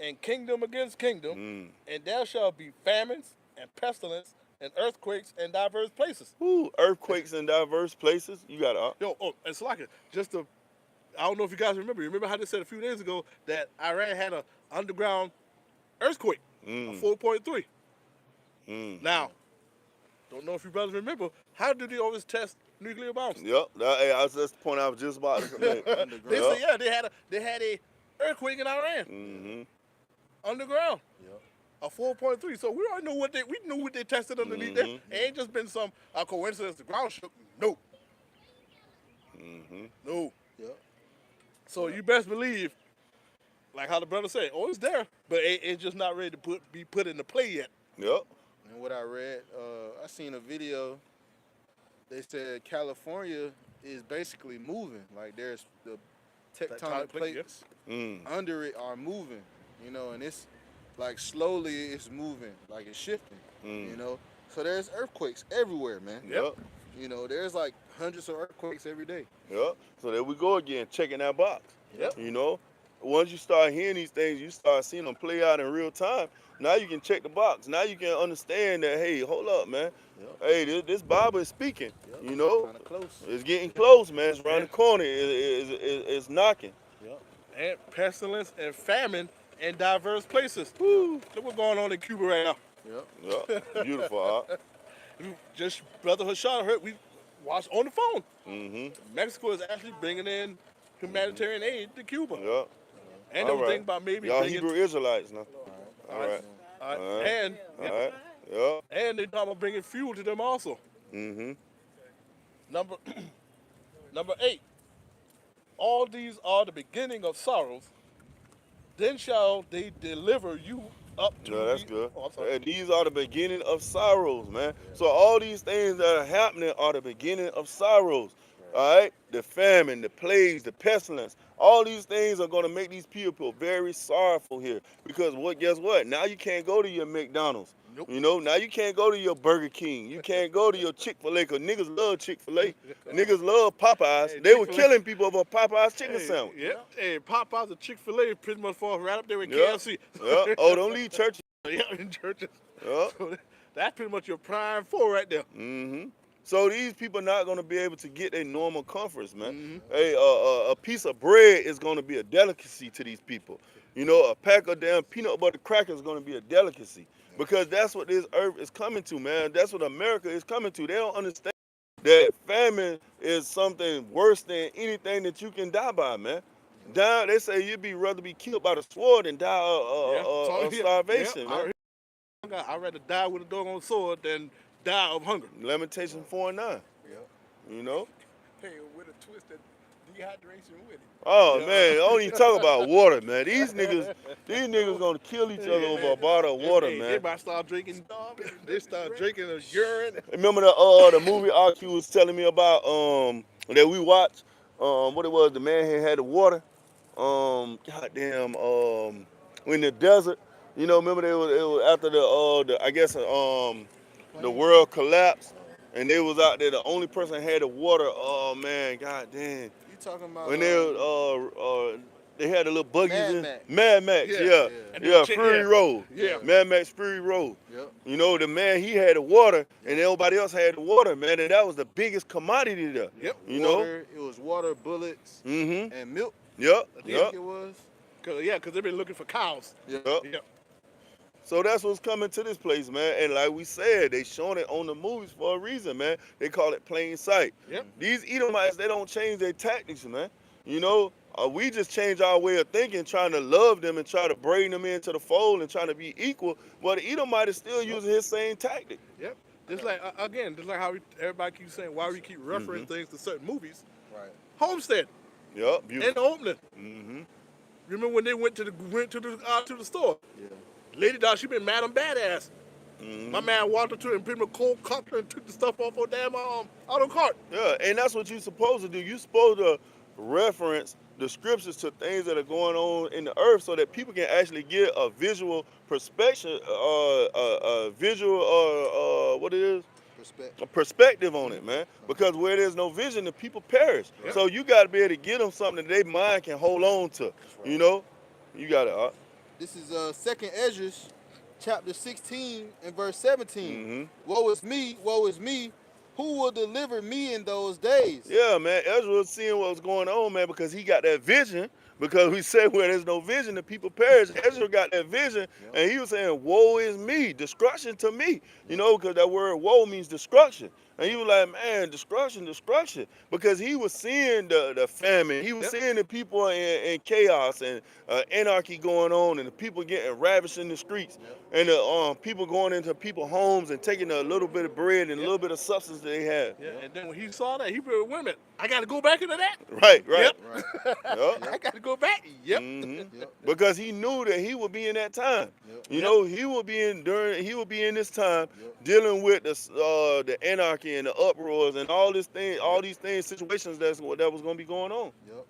and kingdom against kingdom, and there shall be famines and pestilence and earthquakes in diverse places. Ooh, earthquakes in diverse places. You got It's like it. I don't know if you guys remember. You remember how they said a few days ago that Iran had an underground earthquake, a 4.3. Now, don't know if you brothers remember, how do they always test nuclear bombs? Yep. That's the point I was just about to make. They said, they had a earthquake in Iran. Underground. Yep. A 4.3. So we already know we knew what they tested underneath there. It ain't just been some coincidence the ground shook. No. No. Yep. So you best believe, like how the brother said, it's there, but it's just not ready to be put into play yet. Yep. And what I read, I seen a video. They said California is basically moving. Like there's the tectonic plates under it are moving, and it's like slowly it's moving, like it's shifting, So there's earthquakes everywhere, man. Yep. There's like hundreds of earthquakes every day. Yep. So there we go again, checking that box. Yep. Once you start hearing these things, you start seeing them play out in real time. Now you can check the box. Now you can understand that, hey, hold up, man. Yep. Hey, this Bible is speaking. Yep. Kinda close. It's getting close, man. It's around the corner. It's knocking. Yep. And pestilence and famine in diverse places. Woo. Look what's going on in Cuba right now. Yep. Yep. Beautiful, huh? Just Brother Hashad heard we watched on the phone. Mm-hmm. Mexico is actually bringing in humanitarian aid to Cuba. Yep. And they were thinking about maybe y'all bringing... Hebrew Israelites now. All right. Yep. And they talking about bringing fuel to them also. Mm-hmm. Number 8. All these are the beginning of sorrows. Then shall they deliver you up to Yeah, that's good. Oh, I'm sorry. And these are the beginning of sorrows, man. So all these things that are happening are the beginning of sorrows. All right? The famine, the plagues, the pestilence, all these things are going to make these people very sorrowful here. Because guess what? Now you can't go to your McDonald's. Nope. You know, now you can't go to your Burger King. You can't go to your Chick-fil-A because niggas love Chick-fil-A. Niggas love Popeyes. Hey, They were Chick-fil-A. killing people over Popeyes chicken Hey, sandwich. yeah. Hey, Popeyes and Chick-fil-A pretty much falls right up there with Yeah. KFC. Yeah. Oh, don't leave church. Yeah, in churches. Yeah. So that's pretty much your prime four right there. Mm-hmm. So these people not going to be able to get their normal comforts, man. Mhm. Hey, a piece of bread is going to be a delicacy to these people. You know, a pack of damn peanut butter crackers is going to be a delicacy because that's what this earth is coming to, man. That's what America is coming to. They don't understand that famine is something worse than anything that you can die by, man. They say you'd be rather be killed by the sword than die of starvation, man. I'd rather die with a doggone sword than die of hunger. Lamentation 4:9. Yep. You know? Hey, with a twisted dehydration with it. Oh Yeah. man, I don't even talk about water, man. These niggas gonna kill each other over a bottle of water, Hey, man. they might start drinking. They start drinking a urine. Remember the movie RQ was telling me about that we watched what it was, the man had the water goddamn in the desert. You know, remember it was after the I guess the world collapsed and they was out there, the only person had the water. Oh man, goddamn. You talking about When they had a little buggies Mad in Max. Mad Max, Yeah. yeah, And yeah, then Fury yeah. Road, Yeah. Mad Max Fury Road. Yep. You know, the man he had the water, and everybody else had the water, man, and that was the biggest commodity there. Yep. You know, Water, it was water, bullets, mm-hmm. and milk. Yep, I think yep, it was. Cause they've been looking for cows. Yep. yep. Yep. So that's what's coming to this place, man. And like we said, they showing it on the movies for a reason, man. They call it plain sight. Yep. These Edomites, they don't change their tactics, man. You know, we just change our way of thinking, trying to love them and try to bring them into the fold and trying to be equal. But the Edomite is still using his same tactic. Yep. Just like again, just like how everybody keeps saying why we keep referring things to certain movies. Right. Yep, Homestead in the beautiful. opening. Mm-hmm. Remember when they went to the store? Yeah. Lady dog, she been Madam Badass. Mm-hmm. My man walked up to her and pretty much cold cocked her and took the stuff off her damn auto cart. Yeah, and that's what you're supposed to do. You're supposed to reference the scriptures to things that are going on in the earth so that people can actually get a visual perspective, what it is? Respect. A perspective on it, man. Because where there's no vision, the people perish. Yep. So you got to be able to give them something that their mind can hold on to. Right. You know? You got it. This is 2nd Ezra, chapter 16 and verse 17. Mm-hmm. Woe is me. Who will deliver me in those days? Yeah, man. Ezra was seeing what was going on, man, because he got that vision. Because we said where there's no vision, the people perish. Ezra got that vision, and he was saying, woe is me, destruction to me. You know, because that word woe means destruction. And he was like, man, destruction, destruction. Because he was seeing the famine. He was seeing the people in chaos and anarchy going on and the people getting ravished in the streets. And the people going into people's homes and taking a little bit of bread and a little bit of substance that they have. Yeah. And then when he saw that, he said, wait a minute, I got to go back into that? Right. Right. Yep. I got to go back? Yep. Mm-hmm. Yep. Because he knew that he would be in that time. Yep. You know, he would be in this time dealing with the anarchy and the uproars and all these things, situations that was going to be going on. Yep.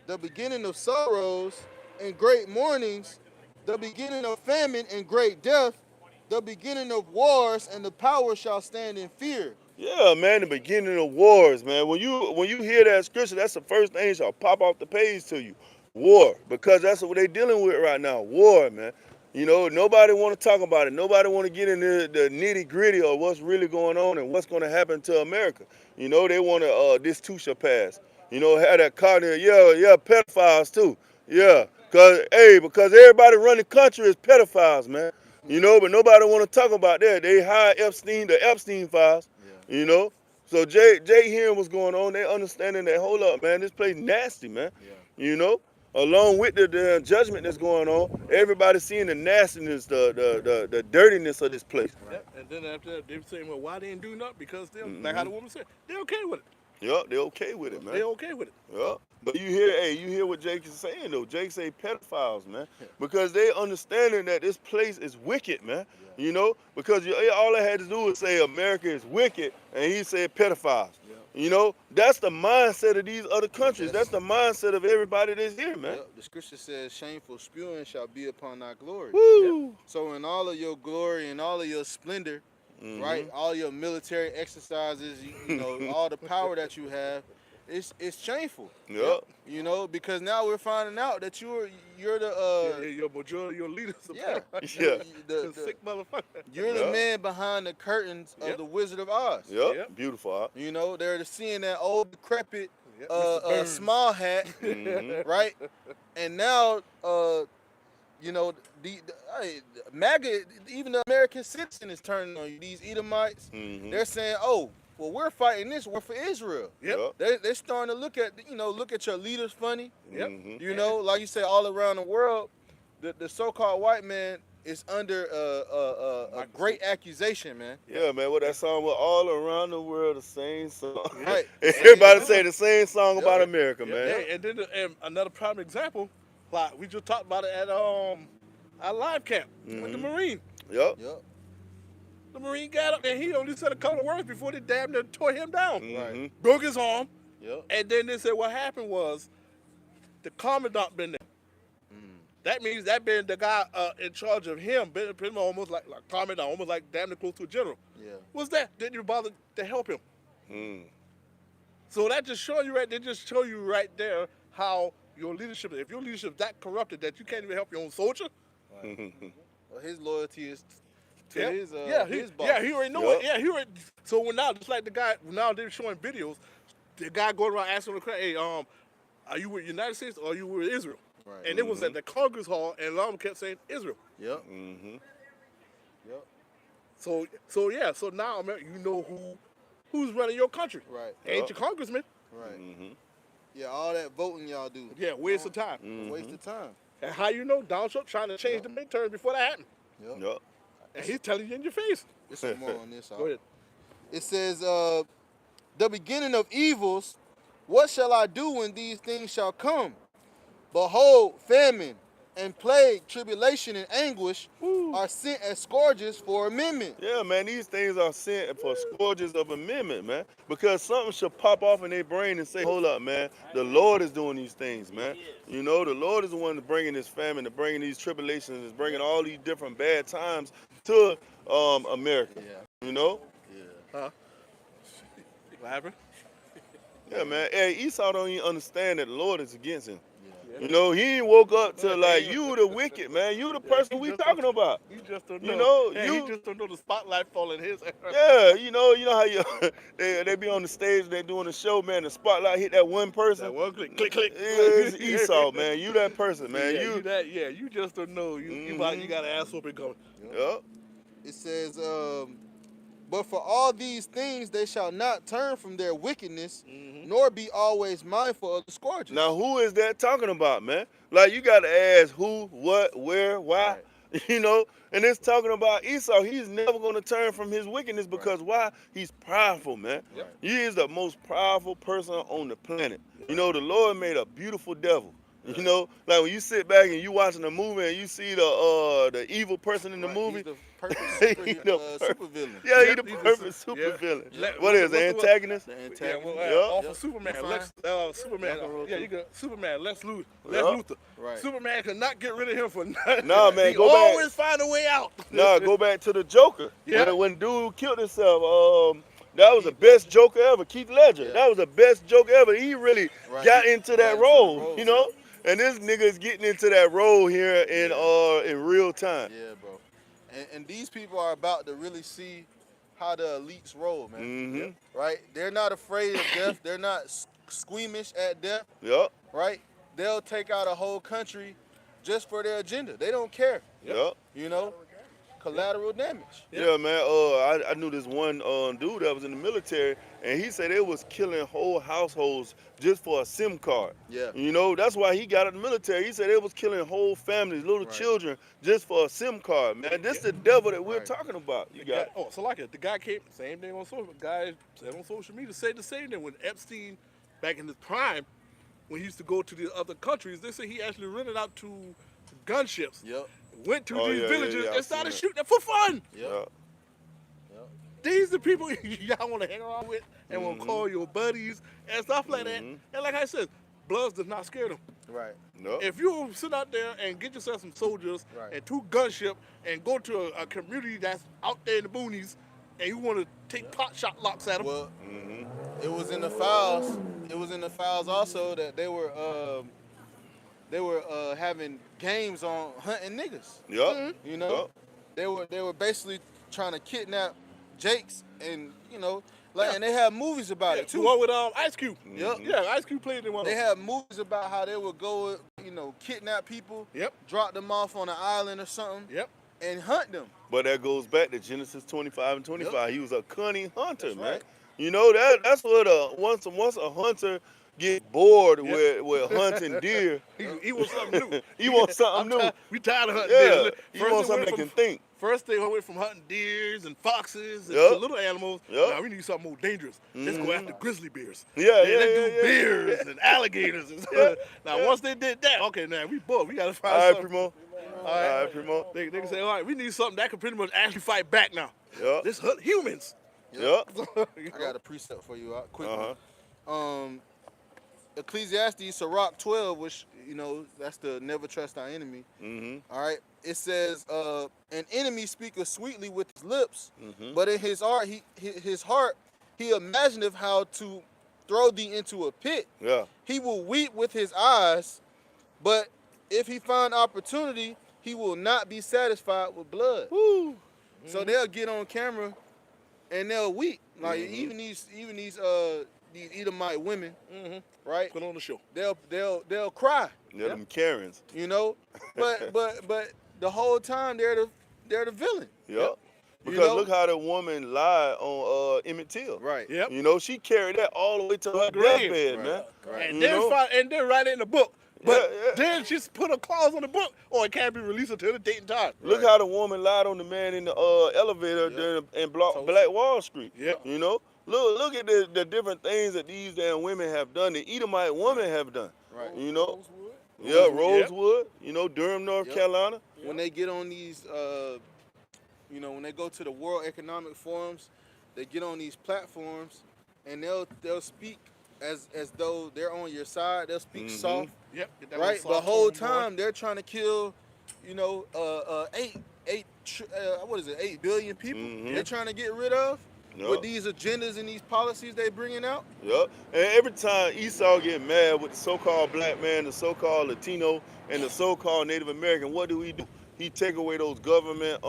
The beginning of sorrows and great mournings, the beginning of famine and great death, the beginning of wars, and the power shall stand in fear. Yeah, man, the beginning of wars, man. When you hear that scripture, that's the first thing that shall pop off the page to you. War, because that's what they're dealing with right now. War, man. You know, nobody want to talk about it. Nobody want to get into the nitty gritty of what's really going on and what's going to happen to America. You know, they want to, this too shall pass. You know, have that car there. Yeah, pedophiles too. Yeah, because everybody running the country is pedophiles, man. You know, but nobody want to talk about that. They hired the Epstein files. Yeah. You know, so Jay hearing what's going on, they understanding that, hold up, man, this place nasty, man. Yeah. You know, along with the judgment that's going on, everybody seeing the nastiness, the dirtiness of this place. Yep. And then after that, they were saying, well, why they didn't do nothing? Because they're, like how the woman said, they're okay with it. Yeah, they're okay with it, man. They're okay with it. Yeah. But you hear what Jake is saying though. Jake say pedophiles, man, because they understanding that this place is wicked, man. You know, because all I had to do was say America is wicked, and he said pedophiles. You know, that's the mindset of these other countries. That's the mindset of everybody that's here, man. Yep. The scripture says, "Shameful spewing shall be upon thy glory." Woo! Yep. So in all of your glory and all of your splendor, right? All your military exercises, you know, all the power that you have, it's shameful. Yep. You know, because now we're finding out that you're the Your majority, your leaders. yeah Yeah. the Sick motherfucker. you're the man behind the curtains of the Wizard of Oz. Yep. Yep. Beautiful. Huh? You know, they're seeing that old decrepit Yep, Mr. Burns. small hat, right? And now, you know, the MAGA, even the American citizen is turning on you. These Edomites, they're saying, "Oh, well, we're fighting this war for Israel." Yep. They're starting to look at your leaders funny. Yep. You know, like you say, all around the world, the so-called white man is under a great accusation, man. Yeah, man. What that song was, all around the world, the same song. Right. Everybody say the same song about America, man. Yeah, and then another prime example, like we just talked about it at our live camp with the Marine. Yep. Yep. The Marine got up and he only said a couple of words before they damn near tore him down. Right. Broke his arm. Yep. And then they said what happened was the commandant been there. That means that been the guy in charge of him, been almost like commandant, almost like damn near close to a general. Yeah. What's that? Didn't you bother to help him? Mm. So that just show you right. They just show you right there how your leadership. If your leadership is that corrupted that you can't even help your own soldier. Well, his loyalty is to his boss. Yeah, he already know Yep. it. Yeah, he already. So when now, just like the guy, now they're showing videos, the guy going around asking the crowd, "Hey, are you with the United States or are you with Israel?" Right. And it was at the Congress Hall, and a lot of them kept saying Israel. Yep. Yep. So yeah, so now you know who's running your country. Right. Ain't your congressman. Right. Yeah, all that voting y'all do. Yeah, waste of time. Waste of time. And how you know Donald Trump trying to change the midterms before that happened? Yep. Yep. And he's telling you in your face. There's some more on this. Go ahead. It says, the beginning of evils, what shall I do when these things shall come? Behold, famine and plague, tribulation and anguish are sent as scourges for amendment. Yeah, man, these things are sent for scourges of amendment, man. Because something should pop off in their brain and say, hold up, man, the Lord is doing these things, man. You know, the Lord is the one that's bringing this famine, that's bringing these tribulations, is bringing all these different bad times to America, you know? Huh? What happened? Yeah, man. Hey, Esau don't even understand that the Lord is against him. You know, he ain't woke up to like, you the wicked, man. You the person we talking about. You just don't know. You know, he just don't know the spotlight falling his. Yeah, you know how you they be on the stage, they doing the show, man. The spotlight hit that one person. That one click, click, click. Yeah, it's Esau, man. You that person, man. Yeah, you just don't know. You got an ass whooping coming. Yep. It says, but for all these things they shall not turn from their wickedness, nor be always mindful of the scourges. Now, who is that talking about, man? Like, you got to ask who, what, where, why, you know? And it's talking about Esau. He's never going to turn from his wickedness because why? He's prideful, man. He is the most prideful person on the planet. You know, the Lord made a beautiful devil. You know, like when you sit back and you watching a movie and you see the evil person in the movie. He's the perfect super villain. Yeah, he's the perfect super villain. What is the antagonist? The antagonist. Off of Superman, Superman. Yeah, you got Superman, Lex Luthor. Right. Superman could not get rid of him for nothing. Nah, man, he go back. always find a way out. Nah, go back to the Joker. Yeah. When dude killed himself, that was the best Joker ever. Keith Ledger. That was the best Joker ever. He really got into that role, you know? And this nigga is getting into that role here in real time. Yeah, bro. And these people are about to really see how the elites roll, man. Right? They're not afraid of death. They're not squeamish at death. Yep. Right? They'll take out a whole country just for their agenda. They don't care. Yep. You know? Collateral damage. Yeah, man. I knew this one dude that was in the military, and he said they was killing whole households just for a SIM card. Yeah. You know, that's why he got out of the military. He said they was killing whole families, little children, just for a SIM card, man. This the devil that we're talking about. You got. So like it. The guy came, same thing on social. The guy said on social media, said the same thing when Epstein, back in his prime, when he used to go to the other countries, they say he actually rented out to gunships. Yep. Went to these villages and started it. shooting them for fun. Yep. these the people y'all want to hang around with and want to call your buddies and stuff like that. And like I said, Bloods does not scare them. Right. No. If you sit out there and get yourself some soldiers Right. and 2 gunship and go to a community that's out there in the boonies and you want to take pot shot locks at them. Well, it was in the files. It was in the files also that they were having games on hunting niggas. Yup. You know, they were basically trying to kidnap Jakes, and you know, and they have movies about it The too. one with Ice Cube. Yep. Yeah, Ice Cube played in one. They of them. have movies about how they would go, you know, kidnap people, Yep. drop them off on an island or something, Yep. and hunt them. But that goes back to Genesis 25 and 25. Yep. He was a cunning hunter, That's man. right. You know that's what once a hunter get bored with hunting deer, He wants something new. he wants something new. We tired of hunting Yeah, deer. he wants something that can think. First they went from hunting deers and foxes and Yep. to little animals. Yep. Now we need something more dangerous. Let's go after grizzly bears. Yeah, Let's yeah, do yeah. bears and alligators. And stuff. Now once they did that, okay, now we bored. We gotta find All right, something. Primo. All right, Primo. They can say, all right, we need something that can pretty much actually fight back now. Yep. Let's hunt humans. Yep. I got a precept for you, quick. Uh-huh. Ecclesiastes, Sirach 12, which, you know, that's the never trust thy enemy. All right. It says, an enemy speaketh sweetly with his lips, but in his heart, he imagineth how to throw thee into a pit. Yeah. He will weep with his eyes, but if he find opportunity, he will not be satisfied with blood. Woo. So they'll get on camera and they'll weep. Like even these Edomite women, right? Put on the show. They'll cry. Yeah, them Karens. You know, but the whole time they're the villain. Yep. Because know? look how the woman lied on Emmett Till. Right. Yep. You know, she carried that all the way to her grave. deathbed, Right. man. Right. And You then know? and then write it in the book. But Yeah, yeah. then she's put a clause on the book, or it can't be released until the date and time. Look how the woman lied on the man in the elevator during in Black Wall Street. Yep. You know, look at the different things that these damn women have done. The Edomite women have done. Right. You know. Rosewood. Yeah, Rosewood. You know, Durham, North Carolina. When they get on these, you know, when they go to the World Economic Forums, they get on these platforms, and they'll speak as though they're on your side. They'll speak soft, Yep. Get that right? little The soft whole tone going. time they're trying to kill, you know, 8 billion people. They're trying to get rid of Yep. with these agendas and these policies they bringing out. Yep. And every time Esau get mad with the so-called black man, the so-called Latino, and the so-called Native American, what do? He take away those government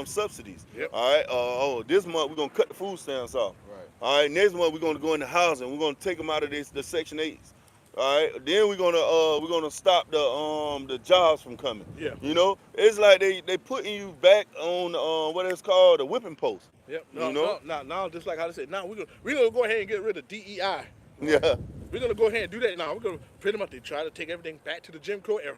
subsidies. Yep. All right. This month we're gonna cut the food stamps off. Right. All right. Next month we're gonna go into housing. We're gonna take them out of the Section 8s. All right. Then we're gonna stop the jobs from coming. Yeah. You know, it's like they putting you back on what it's called the whipping post. Yep. You know? Now, just like I said, now we're gonna go ahead and get rid of DEI. Yeah. We're gonna go ahead and do that now. We're gonna pretty much try to take everything back to the Jim Crow era.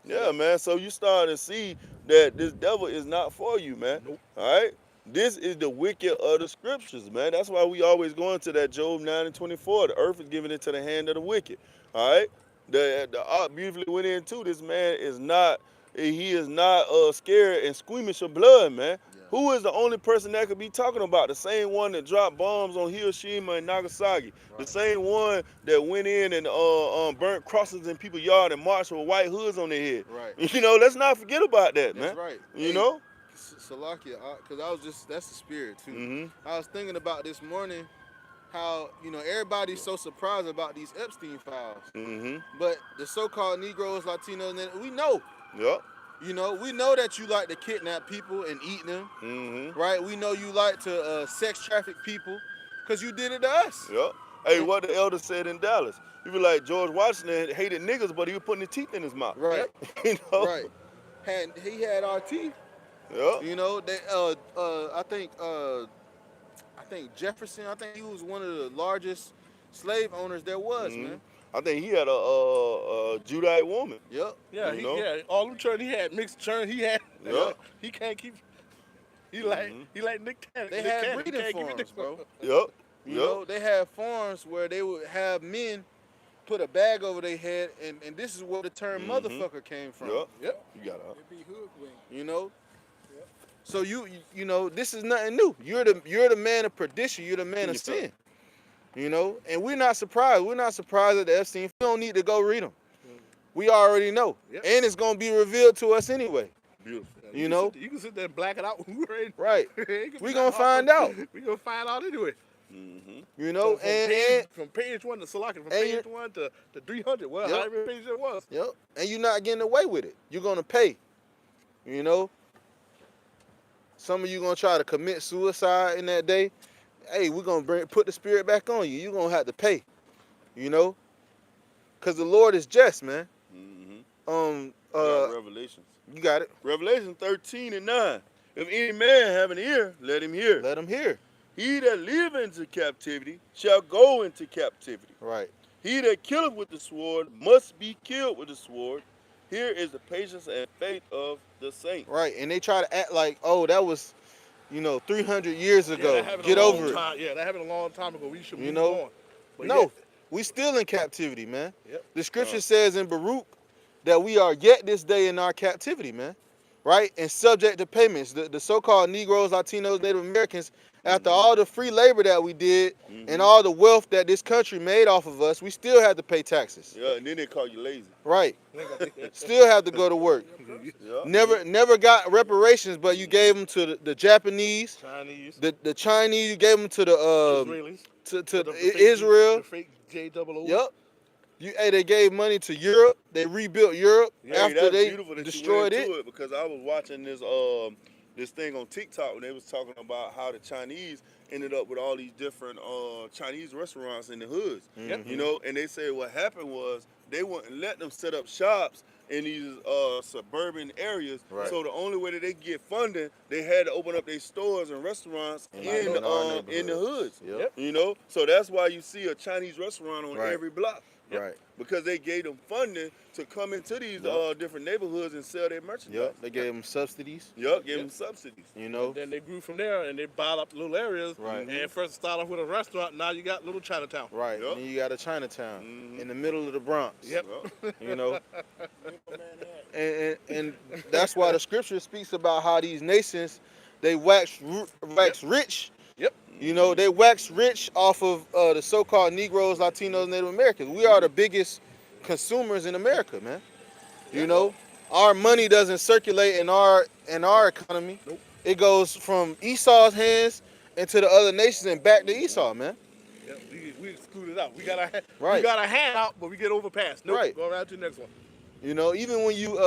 Yeah, man. So you start to see that this devil is not for you, man. Nope. All right. This is the wicked of the scriptures, man. That's why we always go into that Job 9 and 24. The earth is given into the hand of the wicked. All right. The art beautifully went into this man is not. He is not scared and squeamish of blood, man. Yeah. Who is the only person that could be talking about? The same one that dropped bombs on Hiroshima and Nagasaki. Right. The same one that went in and burnt crosses in people's yard and marched with white hoods on their head. Right. You know, let's not forget about that, That's man. right. You Hey, know? Salakia, because that's the spirit too. Mhm. I was thinking about this morning how, you know, everybody's so surprised about these Epstein files. Mhm. But the so-called Negroes, Latinos, and we know, Yep. you know, we know that you like to kidnap people and eat them, Mhm. right? We know you like to sex traffic people because you did it to us. Yep. Hey, what the elder said in Dallas? He was like George Washington hated niggas, but he was putting the teeth in his mouth. Right, You know? right. He had our teeth. Yep. You know, they I think Jefferson, I think he was one of the largest slave owners there was, man. I think he had a Judite woman. Yep. Yeah, You know? all them churn he had, mixed churn he had. Yeah. He can't keep. He like Nick Cannon. They Nick had Cannon. He breeding can't give you farms, this- bro. Yep. You know, they had farms where they would have men put a bag over their head, and this is where the term motherfucker came from. Yep. Yep. You got it. It be hoodwinked. You know? So you know, this is nothing new. You're the man of perdition. You're the man of Yes, sin. You know, and we're not surprised. We're not surprised at the Epstein. We don't need to go read them. We already know, Yep. and it's gonna be revealed to us anyway. Beautiful. Yeah, You know, you can sit there and black it out. right? We We gonna find out. We gonna find out anyway. Mm-hmm. You know, From page 1 to Salaki, from and page you- 1 to 300, well, Yep. however page it was. yep. And you're not getting away with it. You're gonna pay. You know, some of you gonna try to commit suicide in that day. Hey, we're gonna put the spirit back on you. You're gonna have to pay. You know, because the Lord is just, man. Mm-hmm. Revelations. You got it. Revelation 13:9. If any man have an ear, let him hear. Let them hear. He that live into captivity shall go into captivity. Right. He that killeth with the sword must be killed with the sword. Here is the patience and faith of the saints. Right. And they try to act like, oh, that was, 300 years ago. that happened Get a long over it. time. Yeah, that happened a long time ago. We should You move know? on. But No, yet- we still in captivity, man. Yep. The scripture says in Baruch that we are yet this day in our captivity, man. Right? And subject to payments. The so-called Negroes, Latinos, Native Americans, after all the free labor that we did and all the wealth that this country made off of us, we still had to pay taxes. Yeah, and then they call you lazy. Right. Still have to go to work. Yeah. Never got reparations, but you gave them to the Japanese, Chinese, the Chinese. You gave them to the Israelis, to the fake- Israel. the fake JOO. Yep. They gave money to Europe. They rebuilt Europe Hey, after that's they beautiful that destroyed you went into it. because I was watching this thing on TikTok when they was talking about how the Chinese ended up with all these different Chinese restaurants in the hoods. Yep. You know, and they said what happened was they wouldn't let them set up shops in these suburban areas. Right. So the only way that they get funding, they had to open up their stores and restaurants In in our the hoods. Yep. You know, so that's why you see a Chinese restaurant on Right. every block. Right. Because they gave them funding to come into these Yep. different neighborhoods and sell their merchandise. Yep. They gave them subsidies. Yep, gave them subsidies. You know. Then they grew from there and they bought up little areas. Right. And first started off with a restaurant. Now you got little Chinatown. Right. Yep. And then you got a Chinatown Mhm. in the middle of the Bronx. Yep. You know. and that's why the scripture speaks about how these nations they wax rich. Yep. You know, they wax rich off of the so-called Negroes, Latinos, Native Americans. We are the biggest consumers in America, man. You know, our money doesn't circulate in our economy. Nope. It goes from Esau's hands into the other nations and back to Esau, man. Yep. We excluded out. We got our Right. we got a hand out, but we get overpassed. Nope. Right. Go around to the next one. You know, even when you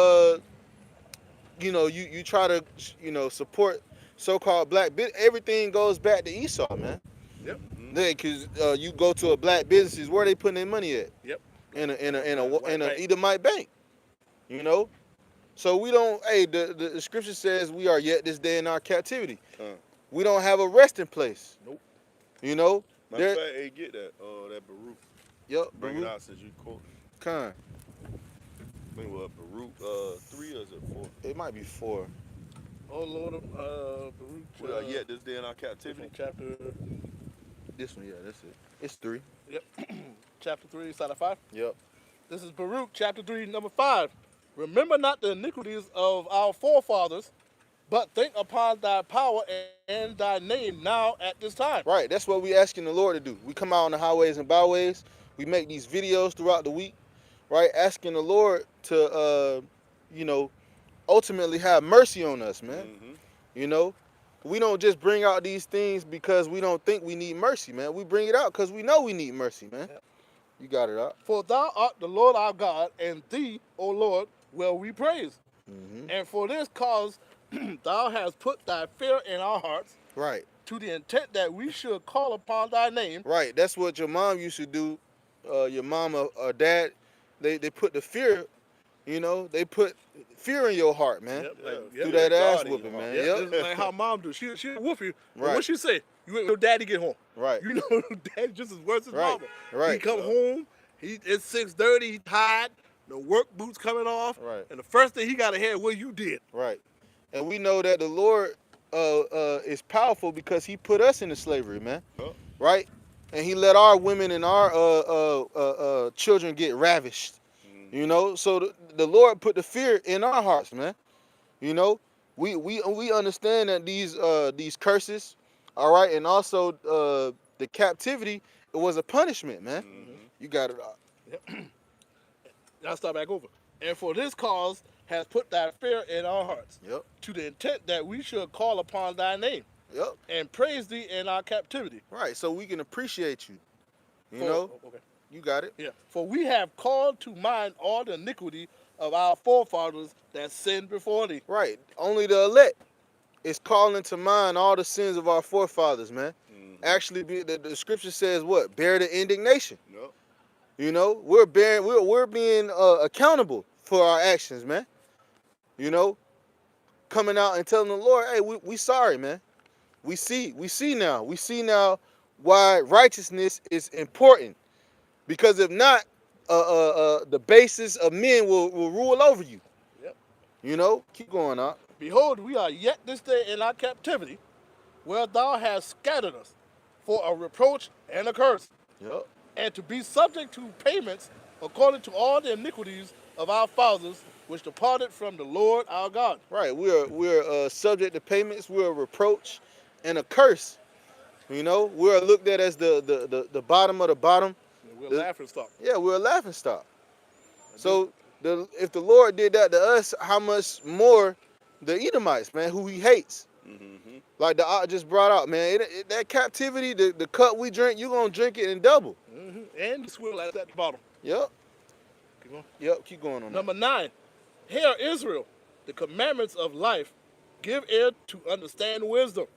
you try to support so-called black business, everything goes back to Esau, man. Yep. Because you go to a black businesses, where they putting their money at? Yep. In a White bank. Edomite bank. You know, so we don't. Hey, the scripture says we are yet this day in our captivity. We don't have a resting place. Nope. You know. Matter of fact, hey, get that Baruch. Yep. Bring it Baruch. out since you quote. Khan. I think what Baruch 3 or is it 4? It might be 4. Oh Lord, Baruch. We are yet this day in our captivity. Chapter. This one, yeah, that's it. It's 3. Yep. Chapter 3, side of 5. Yep. This is Baruch, chapter 3, number 5. Remember not the iniquities of our forefathers, but think upon thy power and thy name now at this time. Right. That's what we asking the Lord to do. We come out on the highways and byways. We make these videos throughout the week, right? Asking the Lord to, ultimately have mercy on us, man. Mm-hmm. You know, we don't just bring out these things because we don't think we need mercy, man. We bring it out because we know we need mercy, man. Yep. You got it out. For thou art the Lord our God, and thee, O Lord, will we praise. Mm-hmm. And for this cause thou hast put thy fear in our hearts, Right. to the intent that we should call upon thy name. Right. That's what your mom used to do. Your mom or dad, they put the fear, they put fear in your heart, man. Yep, Through that ass God in whooping, your man. Yeah, Yep. it's like how mom do. She'll whoop you. But Right. what she say? You wait till daddy get home. Right. You know, daddy just as worse as Right. mama. Right. He come home. It's 6:30. He tired. The work boots coming off. Right. And the first thing he got to hear what you did. Right. And we know that the Lord is powerful because he put us into slavery, man. Yep. Right? And he let our women and our children get ravished. Mm-hmm. You know? So the Lord put the fear in our hearts, man. You know? We understand that these curses, all right, and also the captivity, it was a punishment, man. You got it. I'll start back over. And for this cause has put thy fear in our hearts, Yep. to the intent that we should call upon thy name Yep. and praise thee in our captivity. Right. So we can appreciate you. You For- know. Okay. You got it. Yeah. For we have called to mind all the iniquity of our forefathers that sinned before thee. Right. Only the elect is calling to mind all the sins of our forefathers, man. Actually, the scripture says what? Bear the indignation. Yep. You know, we're being accountable for our actions, man. You know, coming out and telling the Lord, hey, we sorry, man. We see now why righteousness is important. Because if not, the basis of men will rule over you. Yep. You know, keep going on. Behold, we are yet this day in our captivity, where thou hast scattered us for a reproach and a curse, Yep. and to be subject to payments according to all the iniquities of our fathers, which departed from the Lord our God. Right. We're subject to payments. We're a reproach and a curse. You know, we're looked at as the bottom of the bottom. We're laughing stock. Yeah, we're a laughing stock. So if the Lord did that to us, how much more the Edomites, man, who he hates. Like the Art just brought out, man, that captivity, the cup we drink, you're going to drink it in double. And the swill at the bottom. Yep. Keep going. Yep, keep going on that. Number 9, hear Israel, the commandments of life, give ear to understand wisdom.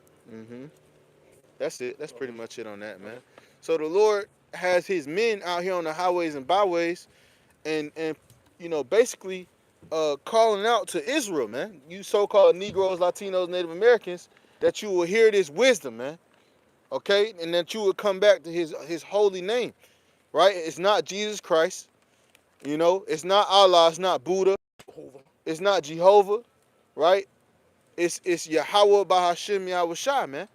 That's it. That's pretty much it on that, man. So the Lord has his men out here on the highways and byways and you know, basically calling out to Israel, man. You so-called Negroes, Latinos, Native Americans, that you will hear this wisdom, man. Okay? And that you will come back to his holy name. Right? It's not Jesus Christ. You know, it's not Allah, it's not Buddha. It's not Jehovah, right? It's Yahweh Bahashim Yahweh Shai, man.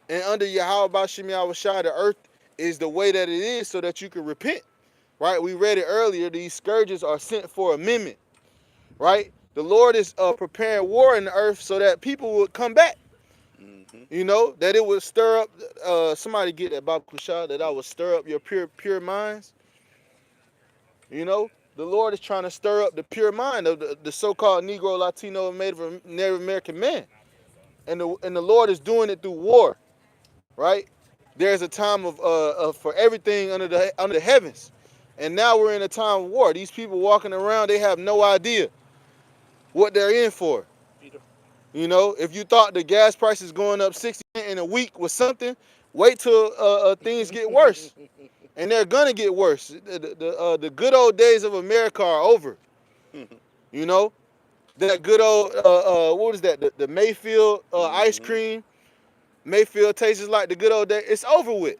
And under Yahweh Bahashim Yahweh Shai, the earth is the way that it is so that you can repent. Right? We read it earlier. These scourges are sent for amendment. Right? The Lord is preparing war in the earth so that people would come back. You know, that it would stir up, somebody get that Bob Kushah, that I would stir up your pure minds. You know, the Lord is trying to stir up the pure mind of the so-called Negro, Latino, and Native American man. And the Lord is doing it through war, right? There's a time of for everything under the heavens. And now we're in a time of war. These people walking around, they have no idea what they're in for. You know, if you thought the gas prices going up 60 cents in a week was something, wait till things get worse. And they're gonna get worse. The good old days of America are over. You know, that good old what is that? The Mayfield ice cream. Mayfield tastes like the good old days. It's over with.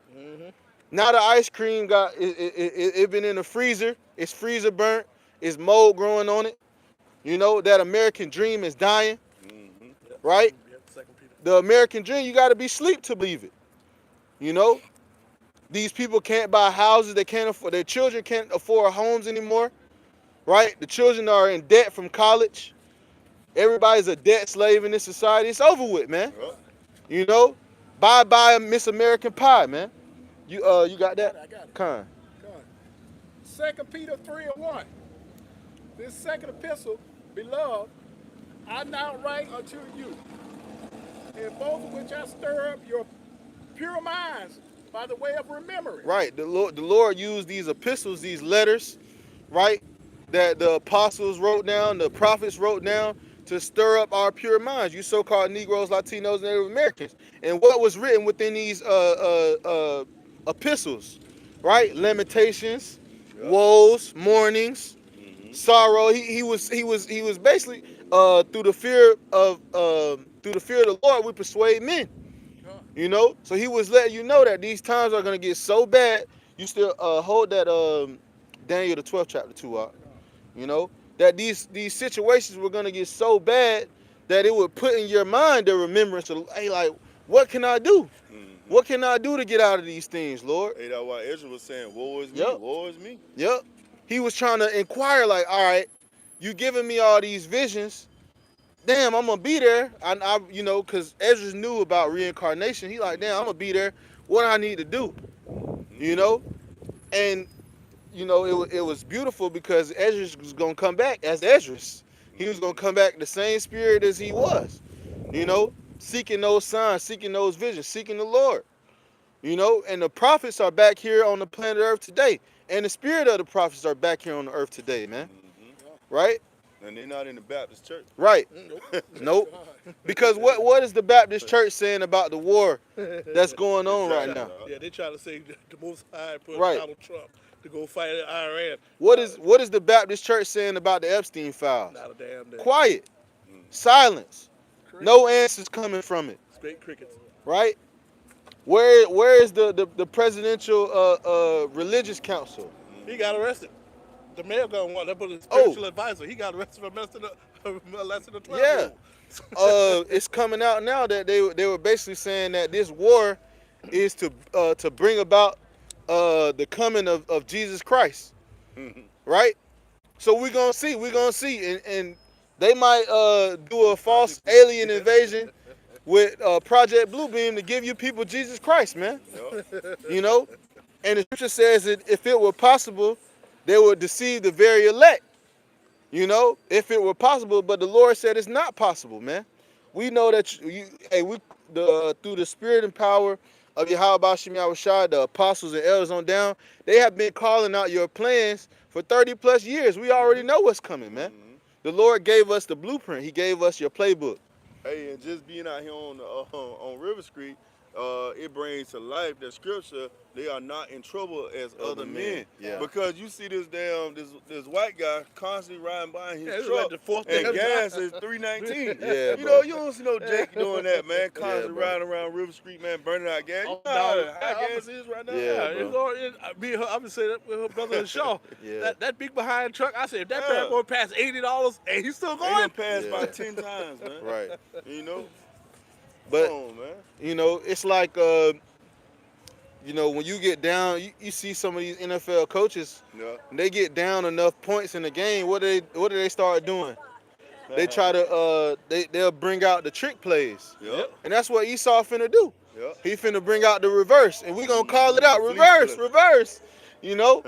Now the ice cream it been in the freezer. It's freezer burnt. It's mold growing on it. You know, that American dream is dying. Right? The American dream, you got to be asleep to believe it. You know? These people can't buy houses. They can't afford. Their children can't afford homes anymore, right? The children are in debt from college. Everybody's a debt slave in this society. It's over with, man. You know, bye Miss American Pie, man. You got that? I got it. Con. 2 Peter 3:1. This second epistle, beloved, I now write unto you, in both of which I stir up your pure minds by the way of remembering. Right. The Lord used these epistles, these letters, right, that the apostles wrote down, the prophets wrote down to stir up our pure minds. You so-called Negroes, Latinos, and Native Americans. And what was written within these epistles, right? Lamentations, woes, mournings, sorrow. He was basically through the fear of the Lord we persuade men. You know, so he was letting you know that these times are gonna get so bad. You still hold that Daniel the 12th chapter 2 out. You know that these situations were gonna get so bad that it would put in your mind the remembrance of, hey, like, what can I do? What can I do to get out of these things, Lord? Hey, that's why Israel was saying, woe is me, woe is me. Yep. He was trying to inquire, like, all right, you giving me all these visions. damn, I'm gonna be there. I you know, cause Ezra knew about reincarnation. He like, damn, I'm gonna be there. What do I need to do? You know, and you know, it was beautiful because Ezra was gonna come back as Ezra. He was gonna come back the same spirit as he was. You know, seeking those signs, seeking those visions, seeking the Lord. You know, and the prophets are back here on the planet Earth today, and the spirit of the prophets are back here on the earth today, man. Right? And they're not in the Baptist church. Right. Nope. Nope. Because what is the Baptist church saying about the war that's going on right now? Yeah, they try to say the Most High put Right. Donald Trump to go fight Iran. What is the Baptist church saying about the Epstein files? Not a damn thing. Quiet. Silence. No answers coming from it. Straight crickets. Right? Where is the presidential religious council? He got arrested. The mayor got one. That was a spiritual advisor. He got arrested for molesting a 12-year-old. It's coming out now that they were basically saying that this war is to bring about the coming of Jesus Christ, right? So we're gonna see, and they might do a false alien invasion with Project Bluebeam to give you people Jesus Christ, man. You know, and the scripture says that if it were possible, they would deceive the very elect. You know, if it were possible, but the Lord said it's not possible, man. We know that through the spirit and power of Yahweh Bashim Yahushua, the apostles and elders on down, they have been calling out your plans for 30 plus years. We already know what's coming, man. The Lord gave us the blueprint. He gave us your playbook. Hey, and just being out here on River Street, it brings to life that scripture, they are not in trouble as other men. Yeah. Because you see this white guy constantly riding by in his Yeah, truck, like the fourth and damn gas time. is $3.19. Yeah, you bro. know, you don't see no Jake doing that, man. Constantly bro. riding around River Street, man, burning out gas. You Oh, know no, how high gas is right now? Yeah, It's bro. all, I'm just saying that with her brother and Shaw. Yeah. That big behind truck, I said, if that Yeah. man going past $80 and he's still They going. done passed Yeah. about 10 times, man. Right. You know? But Come on, man. you know, it's like you know, when you get down, you see some of these NFL coaches, Yeah. when they get down enough points in the game, what do they start doing? They try to they'll bring out the trick plays. Yep. And that's what Esau finna do. Yep. He finna bring out the reverse, and we gonna call it out, Fleece reverse, flip. reverse. You know,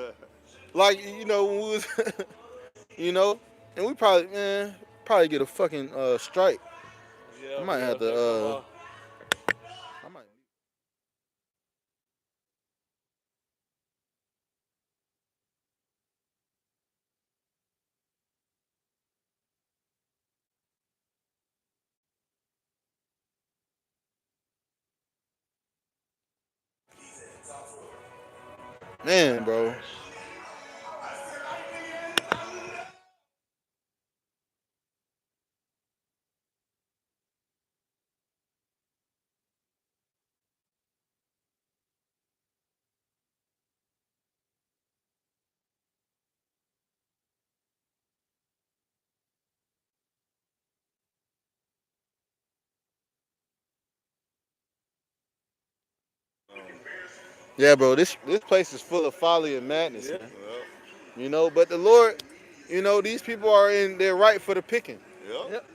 like when we was, you know, and we probably get a fucking strike. Yeah, I might have to I might. Man, bro. Yeah, bro. This place is full of folly and madness, man. You know, but the Lord, you know, these people are in their right for the picking. Yep.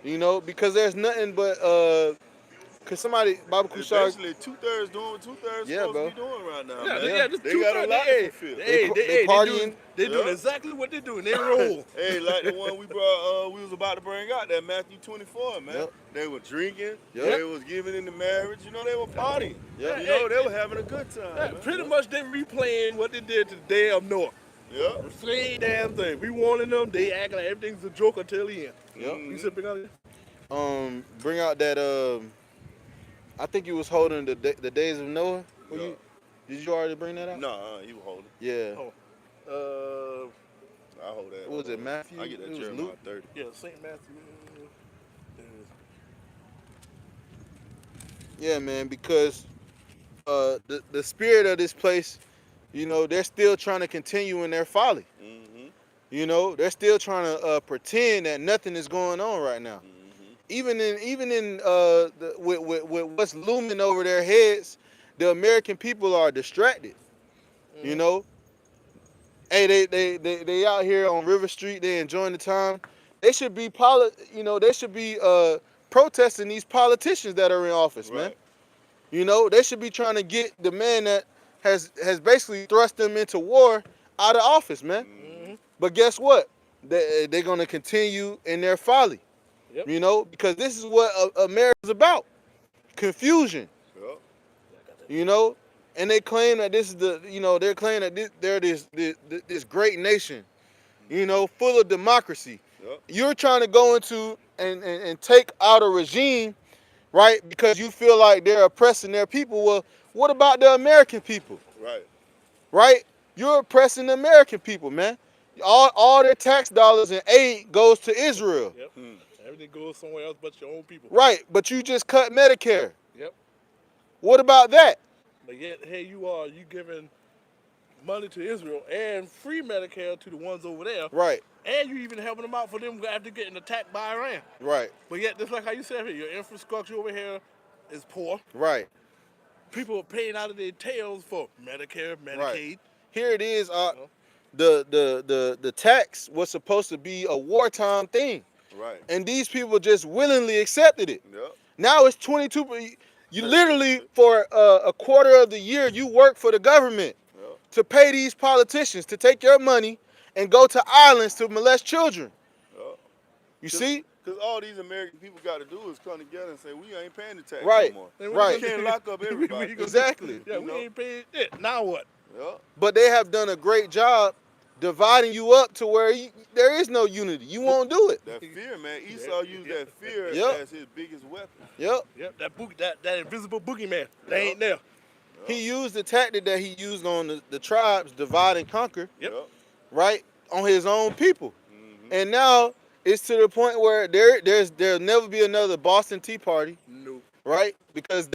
You know, because there's nothing but cause somebody Baba It's Kushar, basically 2/3 doing what 2/3 Yeah, supposed bro. to be doing right now, Yeah, man. yeah, just They two got a thirds. lot Hey, to fulfill. They partying. They doing Yeah. exactly what they doing. They roll. Hey, like the one we brought, we was about to bring out, that Matthew 24, man. Yep. They were drinking, Yep. they was giving in the marriage, you know, they were partying. Yep. You know, they were having a good time, Yeah, man. pretty much they replaying what they did to the damn North. Yeah. The same damn thing. We warning them. They act like everything's a joke until the end. Yep. You said bring out here? Bring out that I think you was holding the days of Noah. Yeah. Did you already bring that out? Nah, he was holding. Yeah. Oh. I hold that. What was it, Matthew? I get that It was Jeremiah Luke? 30. Yeah, St. Matthew. Yeah, man, because the spirit of this place, you know, they're still trying to continue in their folly. Mm-hmm. You know, they're still trying to pretend that nothing is going on right now. Even in with what's looming over their heads, the American people are distracted. You know, hey, they out here on River Street, they enjoying the time. They should be they should be protesting these politicians that are in office, man. Right. They should be trying to get the man that has basically thrust them into war out of office, man. Mm-hmm. But guess what? They're going to continue in their folly, Yep. because this is what America's about. Confusion, Yep. and they claim that this is they're claiming that they're this great nation, full of democracy. Yep. You're trying to go into and take out a regime, right? Because you feel like they're oppressing their people. Well, what about the American people, Right. right? You're oppressing the American people, man. All their tax dollars and aid goes to Israel. Yep. Hmm. Everything goes somewhere else but your own people. Right, but you just cut Medicare. Yep. What about that? But yet, here you giving money to Israel and free Medicare to the ones over there. Right, And you even helping them out for them after getting attacked by Iran. right, But yet, just like how you said here, your infrastructure over here is poor. right, People are paying out of their tails for Medicare, Medicaid. right. Here it is. know? The tax was supposed to be a wartime thing, Right. and these people just willingly accepted it. Yep. Now it's 22. You literally for a quarter of the year you work for the government Yep. to pay these politicians to take your money and go to islands to molest children. Yep. You see? Because all these American people got to do is come together and say, we ain't paying the tax Right. no more. And Right. We can't lock up everybody. Exactly. Yeah, You we know? ain't paying it. Now what? Yep. But they have done a great job dividing you up to where there is no unity. You won't do it. That fear, man. Esau used that fear Yep. as his biggest weapon. Yep. Yep, that invisible boogeyman. They ain't there. He used the tactic that he used on the tribes, divide and conquer, Yep. right, on his own people. Mm-hmm. And now it's to the point where there'll never be another Boston Tea Party, No. right? Because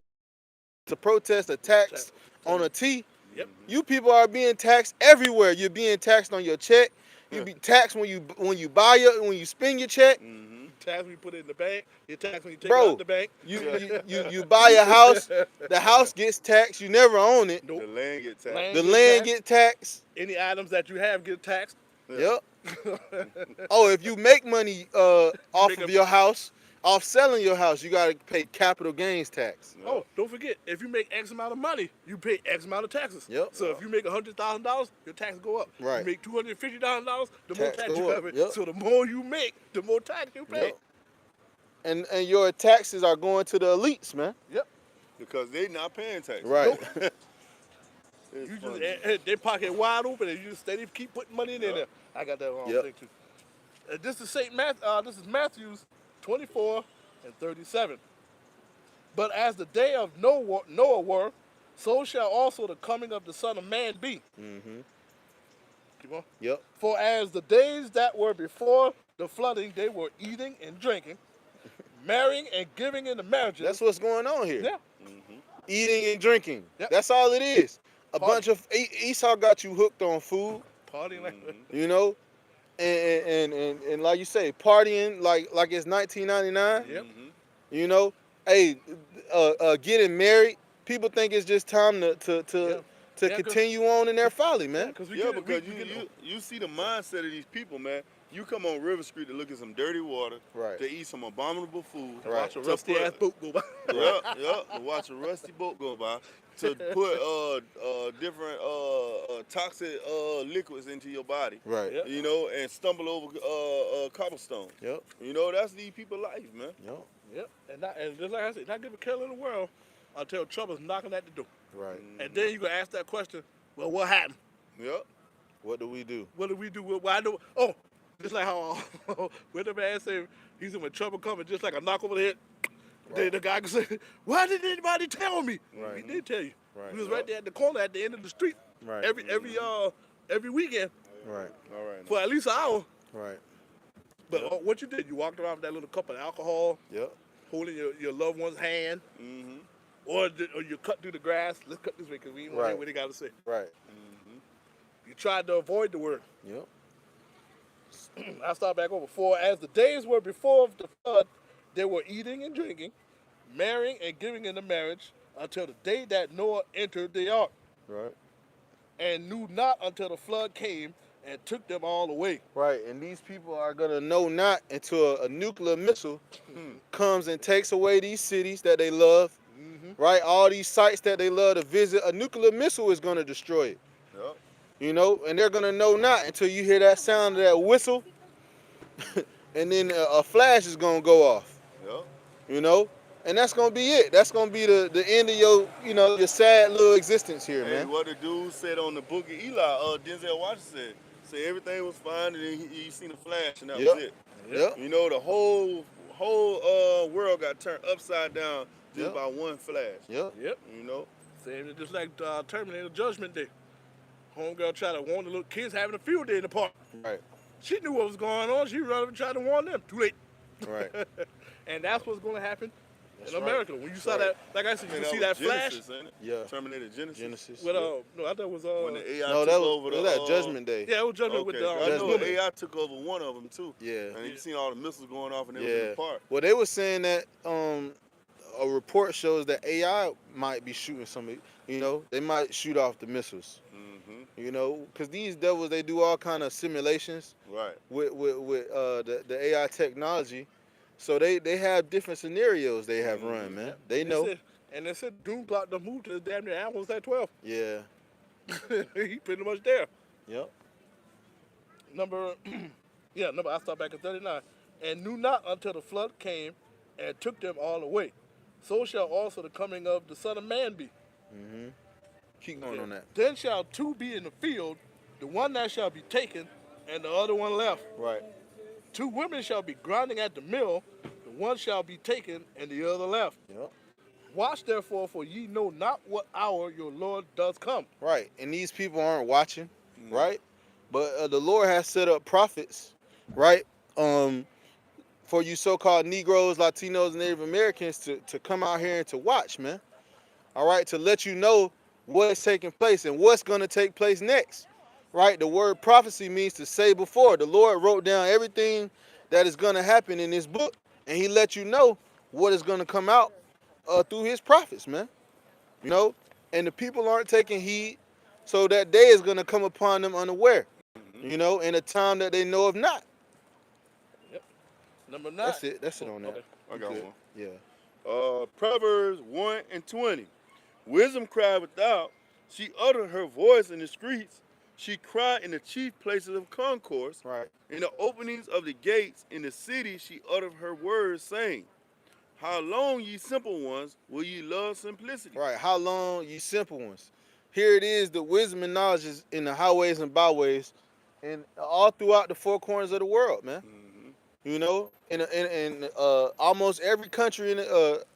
to protest a tax on a tea, Yep. you people are being taxed everywhere. You're being taxed on your check. You be taxed when you spend your check. Mm-hmm. Tax when you put it in the bank. You tax when you take Bro, it out the bank. You buy a house, the house gets taxed. You never own it. Nope. The land get taxed. Land The get land taxed. get taxed. Any items that you have get taxed. Yep. Oh, if you make money off make of a- your house, off selling your house, you got to pay capital gains tax. Yep. Oh, don't forget, if you make X amount of money, you pay X amount of taxes. Yep. So if you make $100,000, your taxes go up. Right. You make $250,000, the more Tax tax go you up. have. Yep. So the more you make, the more tax you pay. Yep. And your taxes are going to the elites, man. Yep. Because they not paying taxes. Right. It's You funny. just their pocket wide open, and you just steady keep putting money in Yep. there. I got that wrong Yep. thing too. This is This is Matthew's 24 and 37. But as the day of Noah were, so shall also the coming of the Son of Man be. Mm-hmm. Keep on. Yep. For as the days that were before the flooding, they were eating and drinking, marrying and giving in the marriages. That's what's going on here. Yeah. Eating and drinking. Yep. That's all it is. A Party. bunch of Esau got you hooked on food, Partying like you know, and like you say, partying like it's 1999. Yep. Mhm. You know, hey, getting married. People think it's just time to Yeah. Yeah, 'cause- continue on in their folly, man. Because Yeah, because you see the mindset of these people, man. You come on River Street to look at some dirty water, Right. to eat some abominable food, Right. watch a to rusty put- ass boat go by. yeah, to watch a rusty boat go by, to put different toxic liquids into your body, Right. Yep. you know, and stumble over cobblestone. Yep. You know, that's these people's life, man. Yep. Yep. And just like I said, not give a care in the world until trouble's knocking at the door. Right. And then you gonna ask that question, well, what happened? Yep. What do we do? What do we do? Why do? Oh, just like how when the man said he's in when trouble coming, just like a knock over the head. Then the guy can say, "Why didn't anybody tell me?" Right. He did tell you. Right. He was right there at the corner, at the end of the street, Right. every weekend Right. All right. for at least an hour. Right. But what you did, you walked around with that little cup of alcohol, Yep. holding your loved one's hand, Mm-hmm. or you cut through the grass. Let's cut this way because we ain't want to hear Right. what they got to say. Right. You tried to avoid the word. Yep. I start back over. For as the days were before the flood, they were eating and drinking, marrying and giving in the marriage, until the day that Noah entered the ark, Right. and knew not until the flood came and took them all away. Right, and these people are gonna know not until a nuclear missile comes and takes away these cities that they love. Right, all these sites that they love to visit, a nuclear missile is gonna destroy it. Yep. You know, and they're gonna know not until you hear that sound of that whistle, and then a flash is gonna go off. Yep. You know, and that's gonna be it. That's gonna be the end of your, you know, your sad little existence here, Hey, man. what the dude said on the Book of Eli, Denzel Washington said everything was fine, and then he seen a flash, and that Yep. was it. Yep. You know, the whole world got turned upside down just Yep. by one flash. Yep. Yep. You know. Same just like Terminator Judgment Day. Homegirl tried to warn the little kids having a field day in the park. Right. She knew what was going on. She rather tried to warn them. Too late. Right. And that's what's going to happen That's in America. When you saw right. that, like I said, you Man, can see was that flash. Genesis, ain't it? Yeah. Terminator Genesis. Genesis. With, yeah. no, I thought it was When the AI No, took that over was the that Judgment Day. yeah, it was Judgment with Okay, the I know Judgment woman. AI took over one of them too. Yeah. And you seen all the missiles going off and they was in Yeah. the park. Well, they were saying that a report shows that AI might be shooting some. You know, they might shoot off the missiles. Mm-hmm. You know, because these devils, they do all kind of simulations Right. with the AI technology. So they have different scenarios they have run, man. They know. They said Doom clock done moved to damn near almost at 12. Yeah. He pretty much there. Yep. I start back at 39. And knew not until the flood came and took them all away. So shall also the coming of the Son of Man be. Mm-hmm. Keep going on that. Then shall two be in the field, the one that shall be taken, and the other one left. Right. Two women shall be grinding at the mill, the one shall be taken, and the other left. Yep. Watch therefore, for ye know not what hour your Lord does come. Right. And these people aren't watching, right? But the Lord has set up prophets, right? For you so-called Negroes, Latinos, and Native Americans to come out here and to watch, man. All right, to let you know what's taking place and what's going to take place next, right? The word prophecy means to say before. The Lord wrote down everything that is going to happen in this book, and he let you know what is going to come out through his prophets, man. You know, and the people aren't taking heed, so that day is going to come upon them unaware, you know, in a time that they know of not. Number 9. That's it on that. Okay. I got Good. one. Yeah. Proverbs 1:20. Wisdom cried without, she uttered her voice in the streets. She cried in the chief places of concourse. Right. In the openings of the gates in the city, she uttered her words, saying, how long, ye simple ones, will ye love simplicity? Right. How long, you simple ones? Here it is, the wisdom and knowledge is in the highways and byways and all throughout the four corners of the world, man. You know, in almost every country, in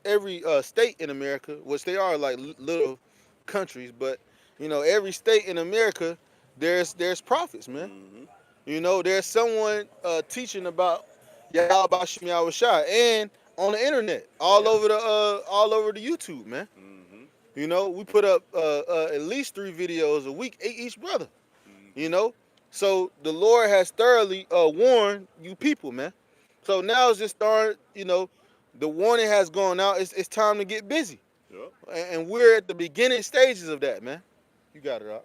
every state in America, which they are like little countries, but, you know, every state in America, there's prophets, man. You know, there's someone teaching about Yahweh Bashim Yahweh Shai, and on the internet, all over the YouTube, man. You know, we put up at least 3 videos a week, each brother. You know, so the Lord has thoroughly warned you people, man. So now it's just starting, you know, the warning has gone out. It's time to get busy. Yep. And we're at the beginning stages of that, man. You got it, Rob.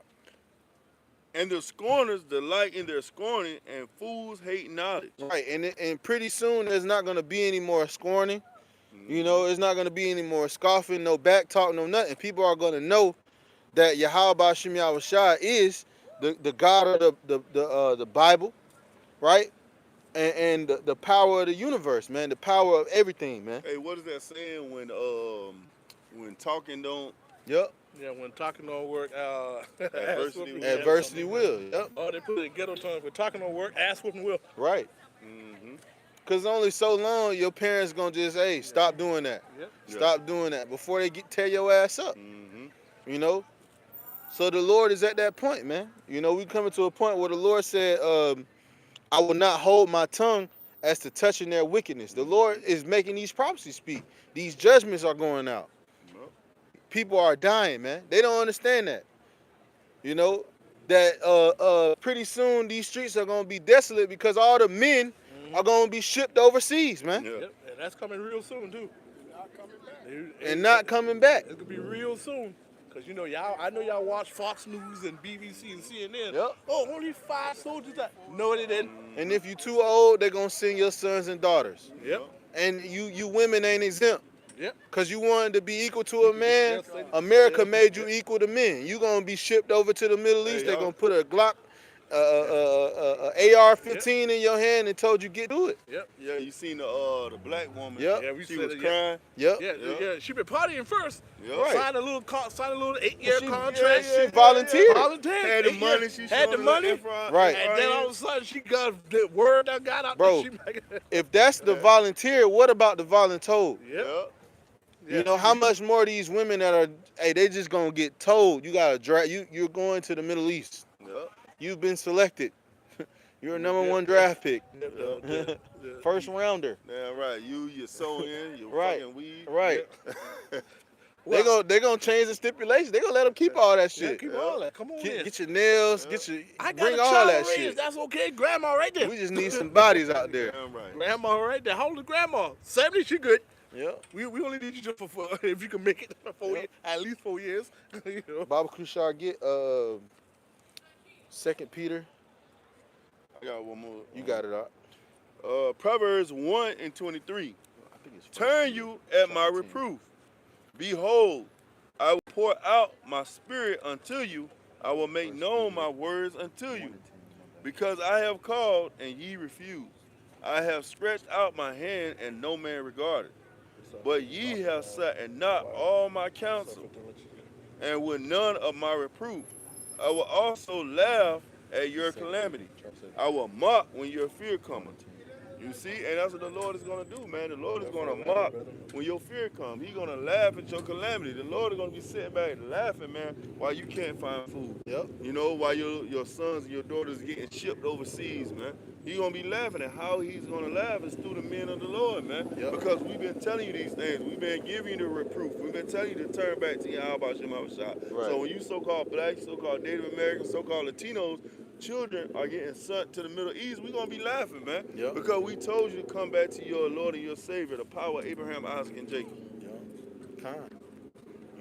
And the scorners delight in their scorning, and fools hate knowledge. Right, and pretty soon there's not going to be any more scorning. You know, it's not going to be any more scoffing, no back talk, no nothing. People are going to know that Yahweh Bashim Yahweh Shai is the God of the Bible, right? And the power of the universe, man, the power of everything, man. Hey, what is that saying when talking don't? Yep. Yeah, when talking don't work, Adversity will. Adversity will. Yep. Oh, they put it in ghetto terms. When talking don't work, ass whooping will. Right. Because only so long your parents going to just, hey, stop doing that. Yep. Stop doing that before they tear your ass up. You know? So the Lord is at that point, man. You know, we coming to a point where the Lord said, I will not hold my tongue as to touching their wickedness. The Lord is making these prophecies speak. These judgments are going out. People are dying, man. They don't understand that. You know, that pretty soon these streets are going to be desolate because all the men are going to be shipped overseas, man. Yeah. Yep. And that's coming real soon, too. And not coming back. It's going to be real soon. Because you know y'all, I know y'all watch Fox News and BBC and CNN. Yep. Oh, only 5 soldiers died. No, they didn't. And if you too old, they're gonna send your sons and daughters. Yep. And you women ain't exempt. Yep. Cause you wanted to be equal to a man. Yes, they- America yes, made you equal to men. You gonna be shipped over to the Middle East. They're y'all- gonna put a Glock, AR-15 in your hand and told you get to it. Yep. Yeah, you seen the black woman? Yep. Yeah, we She said was it, crying. Yep. Yeah, Yeah. yeah. She been partying first. Yeah. Right. Signed a little 8-year She- contract. she volunteered. Volunteered. Had the 8 money. years. She had the showed money. in front, Right. And then all of a sudden she got the word that got out. Bro. That If that's the volunteer, what about the voluntold? Yep. Yeah. You know how much more of these women that are, hey, they just gonna get told you gotta drag. You're going to the Middle East. Yeah. You've been selected. You're a number 1 draft pick, Yeah. first rounder. Damn right. You sew in, you Right. fucking weed. Right. Well, They gonna change the stipulation. They gonna let them keep all that Yeah, shit. keep all that. Come on in. Get your nails. Yeah. Get your I got bring a all child that raised. shit. That's okay. Grandma right there. We just need some bodies out there. Damn right. Grandma right there. How old is grandma? 70. She good. Yeah. We only need you just for 4, if you can make it for 4 Yep. years, at least 4 years. You know. Baba Kushar, get 2 Peter. I got one more. You got it out. Proverbs 1:23. Turn you at my reproof. Behold, I will pour out my spirit unto you. I will make known my words unto you. Because I have called and ye refused. I have stretched out my hand and no man regarded. But ye have sat and not all my counsel, and with none of my reproof. I will also laugh at your calamity. I will mock when your fear cometh. You see, and that's what the Lord is going to do, man. The Lord is going to mock when your fear comes. He's going to laugh at your calamity. The Lord is going to be sitting back laughing, man, while you can't find food. Yep. You know, while your sons and your daughters getting shipped overseas, man. He's going to be laughing, and how he's going to laugh is through the men of the Lord, man. Yep. Because we've been telling you these things. We've been giving you the reproof. We've been telling you to turn back to Yahweh Shema Shah. Right. So when you so-called black, so-called Native Americans, so-called Latinos, children are getting sent to the Middle East, we're going to be laughing, man. Yep. Because we told you to come back to your Lord and your Savior, the power of Abraham, Isaac, and Jacob. Kind.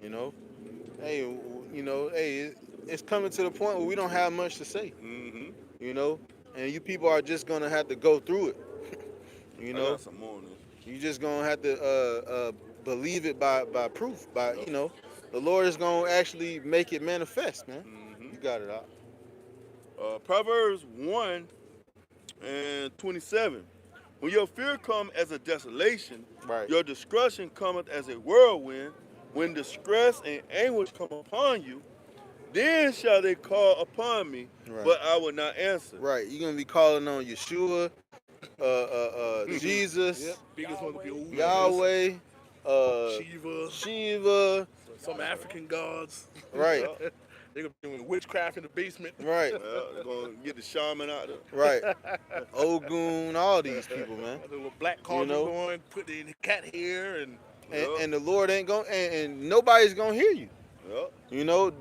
You know? Hey, it's coming to the point where we don't have much to say. Mm-hmm. You know? And you people are just gonna have to go through it. You I know? got some more on this. You just gonna have to believe it by proof. You know, the Lord is gonna actually make it manifest, man. Mm-hmm. You got it out. Proverbs 1:27. When your fear come as a desolation, Right. your discretion cometh as a whirlwind. When distress and anguish come upon you, then shall they call upon me, Right. but I will not answer. Right. You're gonna be calling on Yeshua, Jesus, Yep. Biggest one would be Uzi, Yahweh, Shiva, Shiva. some African gods. Right. They're gonna be doing witchcraft in the basement. Right. They're going to get the shaman out there. Right. Ogun, all these people, man. The little black cauldron know? going, put in the cat hair and And the Lord ain't gonna, and nobody's gonna hear you. Yep. You know,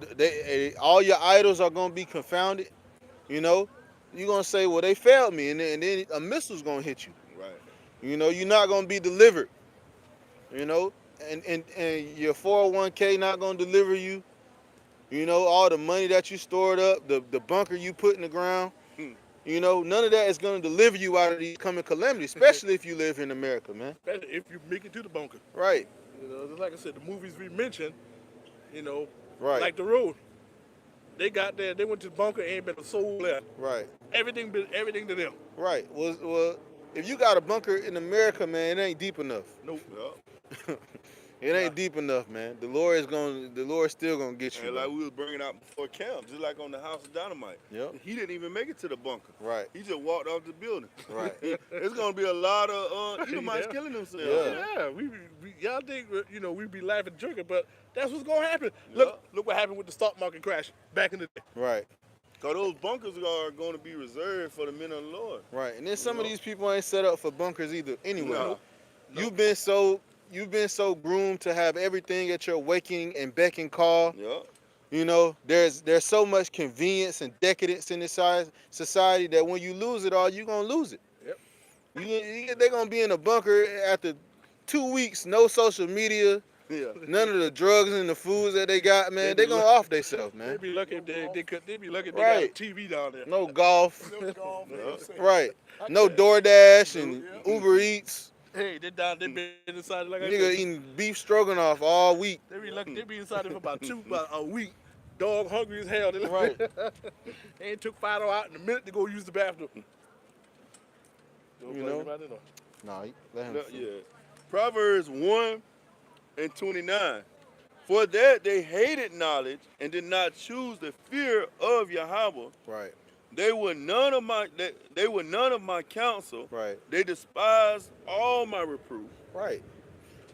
all your idols are gonna be confounded. You know, you're gonna say, well, they failed me, and then a missile's gonna hit you. Right. You know, you're not gonna be delivered. You know, and your 401k not gonna deliver you. You know, all the money that you stored up, the bunker you put in the ground. You know, none of that is gonna deliver you out of these coming calamities, especially if you live in America, man. especially if you make it to the bunker. Right. You know, just like I said, the movies we mentioned, you know, Right. like The Road. They got there, they went to the bunker, ain't been a soul left. Right. Everything to them. Right. Well, if you got a bunker in America, man, it ain't deep enough. Nope. Yep. It ain't deep enough, man. The Lord's still gonna get you. And like man. we was bringing out before camp, just like on the House of Dynamite. Yep. He didn't even make it to the bunker. Right. He just walked off the building. Right. It's gonna be a lot of Edomites Yeah. killing themselves. Yeah. Yeah, we y'all think you know we'd be laughing drinking, but that's what's gonna happen. Look what happened with the stock market crash back in the day. Right. Cause those bunkers are going to be reserved for the men of the Lord. Right. And then some of these people ain't set up for bunkers either. Anyway, No. you've been so groomed to have everything at your waking and beck and call. Yep. You know, there's so much convenience and decadence in this society that when you lose it all, you're gonna lose it. Yep. They're gonna be in a bunker after 2 weeks, no social media, Yeah. None of the drugs and the foods that they got, man, they gonna off themselves, They man. be lucky if they be lucky if they Right. got a TV down there. No golf. No golf, no say. Right. I No tell DoorDash and Yeah. Uber Eats. Hey, they been inside like I Nigga said. eating beef stroganoff all week. They be lucky. They be inside there for about a week. Dog hungry as hell. They Right. They ain't took Fido out in a minute to go use the bathroom. You know? Nah, let him. Yeah. Proverbs 1:29. For that they hated knowledge and did not choose the fear of Yahweh. Right. They were none of my counsel. Right. They despised all my reproof. Right.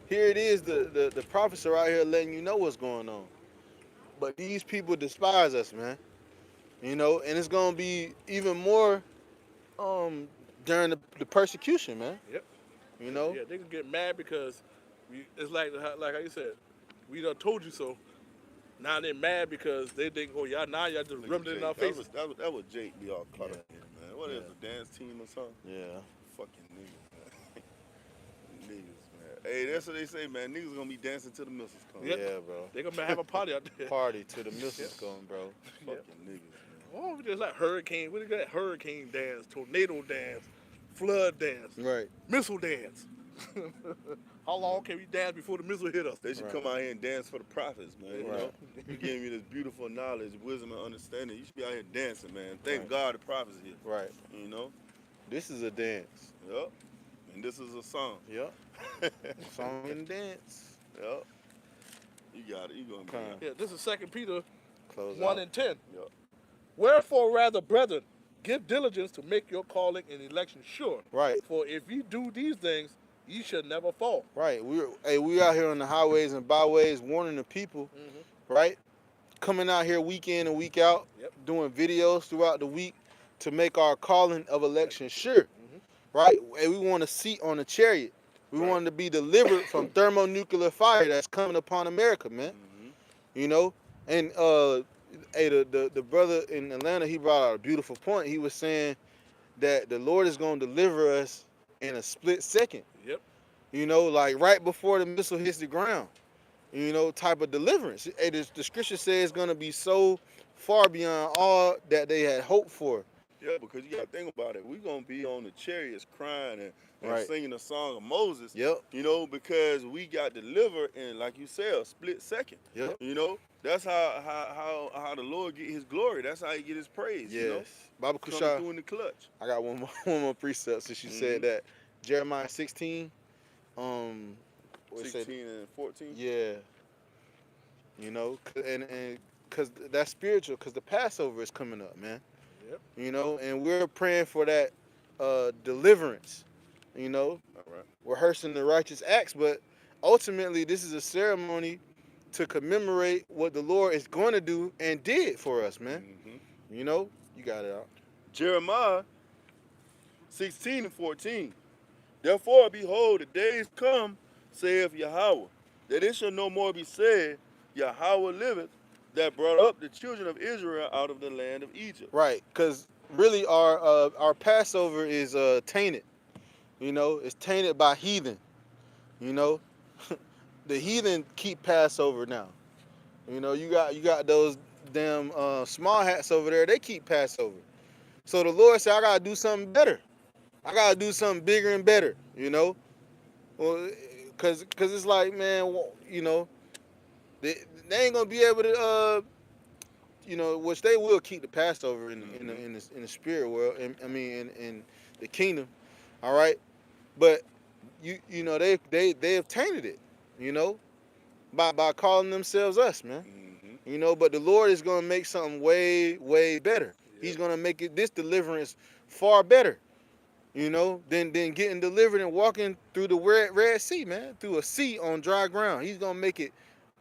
Here it is, the prophets are out here letting you know what's going on. But these people despise us, man. You know, and it's gonna be even more during the persecution, man. Yep. You know? Yeah, they can get mad because it's like how you said, we done told you so. Now they're mad because they think, oh y'all just rubbing it in our faces. That was Jake be all caught up in, man. What is Yeah. the dance team or something? Yeah. Fucking niggas, man. Niggas, man. Hey, that's what they say, man. Niggas gonna be dancing till the missiles come. Yep. Yeah, bro. They gonna have a party out there. Party to the missiles going, bro. Fucking niggas, man. Oh, just like hurricane. What is that? Hurricane dance, tornado dance, flood dance, Right. missile dance. How long can we dance before the missile hit us? They should Right. come out here and dance for the prophets, man. You Right. know, you giving me this beautiful knowledge, wisdom, and understanding. You should be out here dancing, man. Thank Right. God the prophets here. Right. You know. This is a dance. Yep. And this is a song. Yep. Song and dance. Yep. You got it. You gonna be. Come. Yeah, this is 2 Peter Close 1 out. and 10. Yep. Wherefore, rather, brethren, give diligence to make your calling and election sure. Right. For if ye do these things, ye shall never fall. Right. We out here on the highways and byways warning the people, right? Coming out here week in and week out, Yep. doing videos throughout the week to make our calling of election sure. Right? And we want a seat on the chariot. We want to be delivered from thermonuclear fire that's coming upon America, man. You know? And the brother in Atlanta, he brought out a beautiful point. He was saying that the Lord is going to deliver us in a split second. Yep. You know, like right before the missile hits the ground. You know, type of deliverance. The scripture says it's going to be so far beyond all that they had hoped for. Yeah, because you got to think about it. We're going to be on the chariots crying and Right. singing the song of Moses. Yep. You know, because we got delivered in, like you said, a split second. Yep. You know, that's how the Lord get his glory. That's how he get his praise. Yes. You know, Baba coming Kusha, through in the clutch. I got one more precept since you said that. Jeremiah 16. What it say? 16 and 14. Yeah. You know, and because that's spiritual, because the Passover is coming up, man. Yep. You know, and we're praying for that deliverance. You know, All right. rehearsing the righteous acts, but ultimately this is a ceremony to commemorate what the Lord is going to do and did for us, man. You know, you got it out. Jeremiah 16 and 14. Therefore, behold, the days come, saith Yahweh, that it shall no more be said, Yahweh liveth, that brought up the children of Israel out of the land of Egypt. Right, because really our Passover is tainted. You know, it's tainted by heathen. You know, the heathen keep Passover now. You know, you got those damn small hats over there. They keep Passover. So the Lord said, I gotta do something better. I gotta do something bigger and better. You know, well, cause it's like, man, you know, they ain't gonna be able to you know, which they will keep the Passover in the spirit world. In the kingdom. All right. But you know they have tainted it, you know, by calling themselves us, man. You know, but the Lord is gonna make something way better. Yeah. He's gonna make this deliverance far better, you know, than getting delivered and walking through the Red Sea, man, through a sea on dry ground. He's gonna make it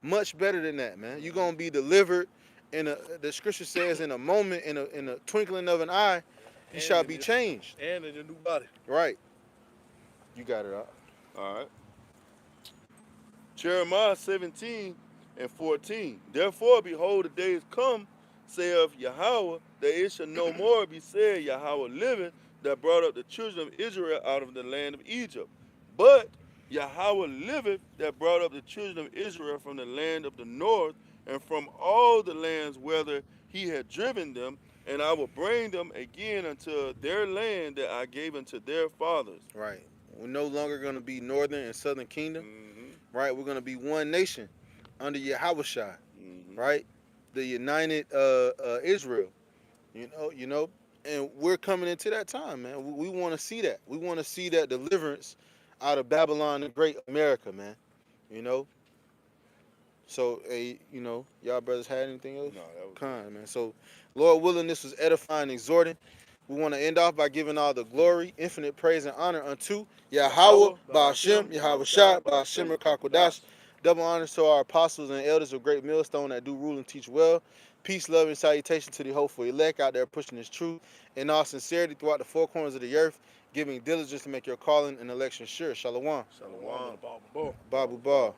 much better than that, man. You're gonna be delivered the scripture says in a moment, in a twinkling of an eye, you shall be changed. And in your new body. Right. You got it out. All right. Jeremiah 17 and 14. Therefore, behold, the days come, saith Yahweh, that it shall no more be said, Yahweh liveth, that brought up the children of Israel out of the land of Egypt. But Yahweh liveth, that brought up the children of Israel from the land of the north and from all the lands whither he had driven them, and I will bring them again unto their land that I gave unto their fathers. Right. We're no longer going to be northern and southern kingdom. Mm-hmm. Right. We're going to be one nation under Yahweh, Mm-hmm. right? The united Israel. You know, and we're coming into that time, man. We want to see that. We want to see that deliverance out of Babylon and great America, man. You know. So, y'all brothers had anything else? No, that was Kind, man. So, Lord willing, this was edifying and exhorting. We want to end off by giving all the glory, infinite praise, and honor unto Yahweh, Ba'ashem, Yahweh Shah, Ba'ashem, Kakwadash. Double honors to our apostles and elders of Great Millstone that do rule and teach well. Peace, love, and salutation to the hopeful elect out there pushing this truth in all sincerity throughout the four corners of the earth, giving diligence to make your calling and election sure. Shalom. Shalom. Boom. Babu Ba.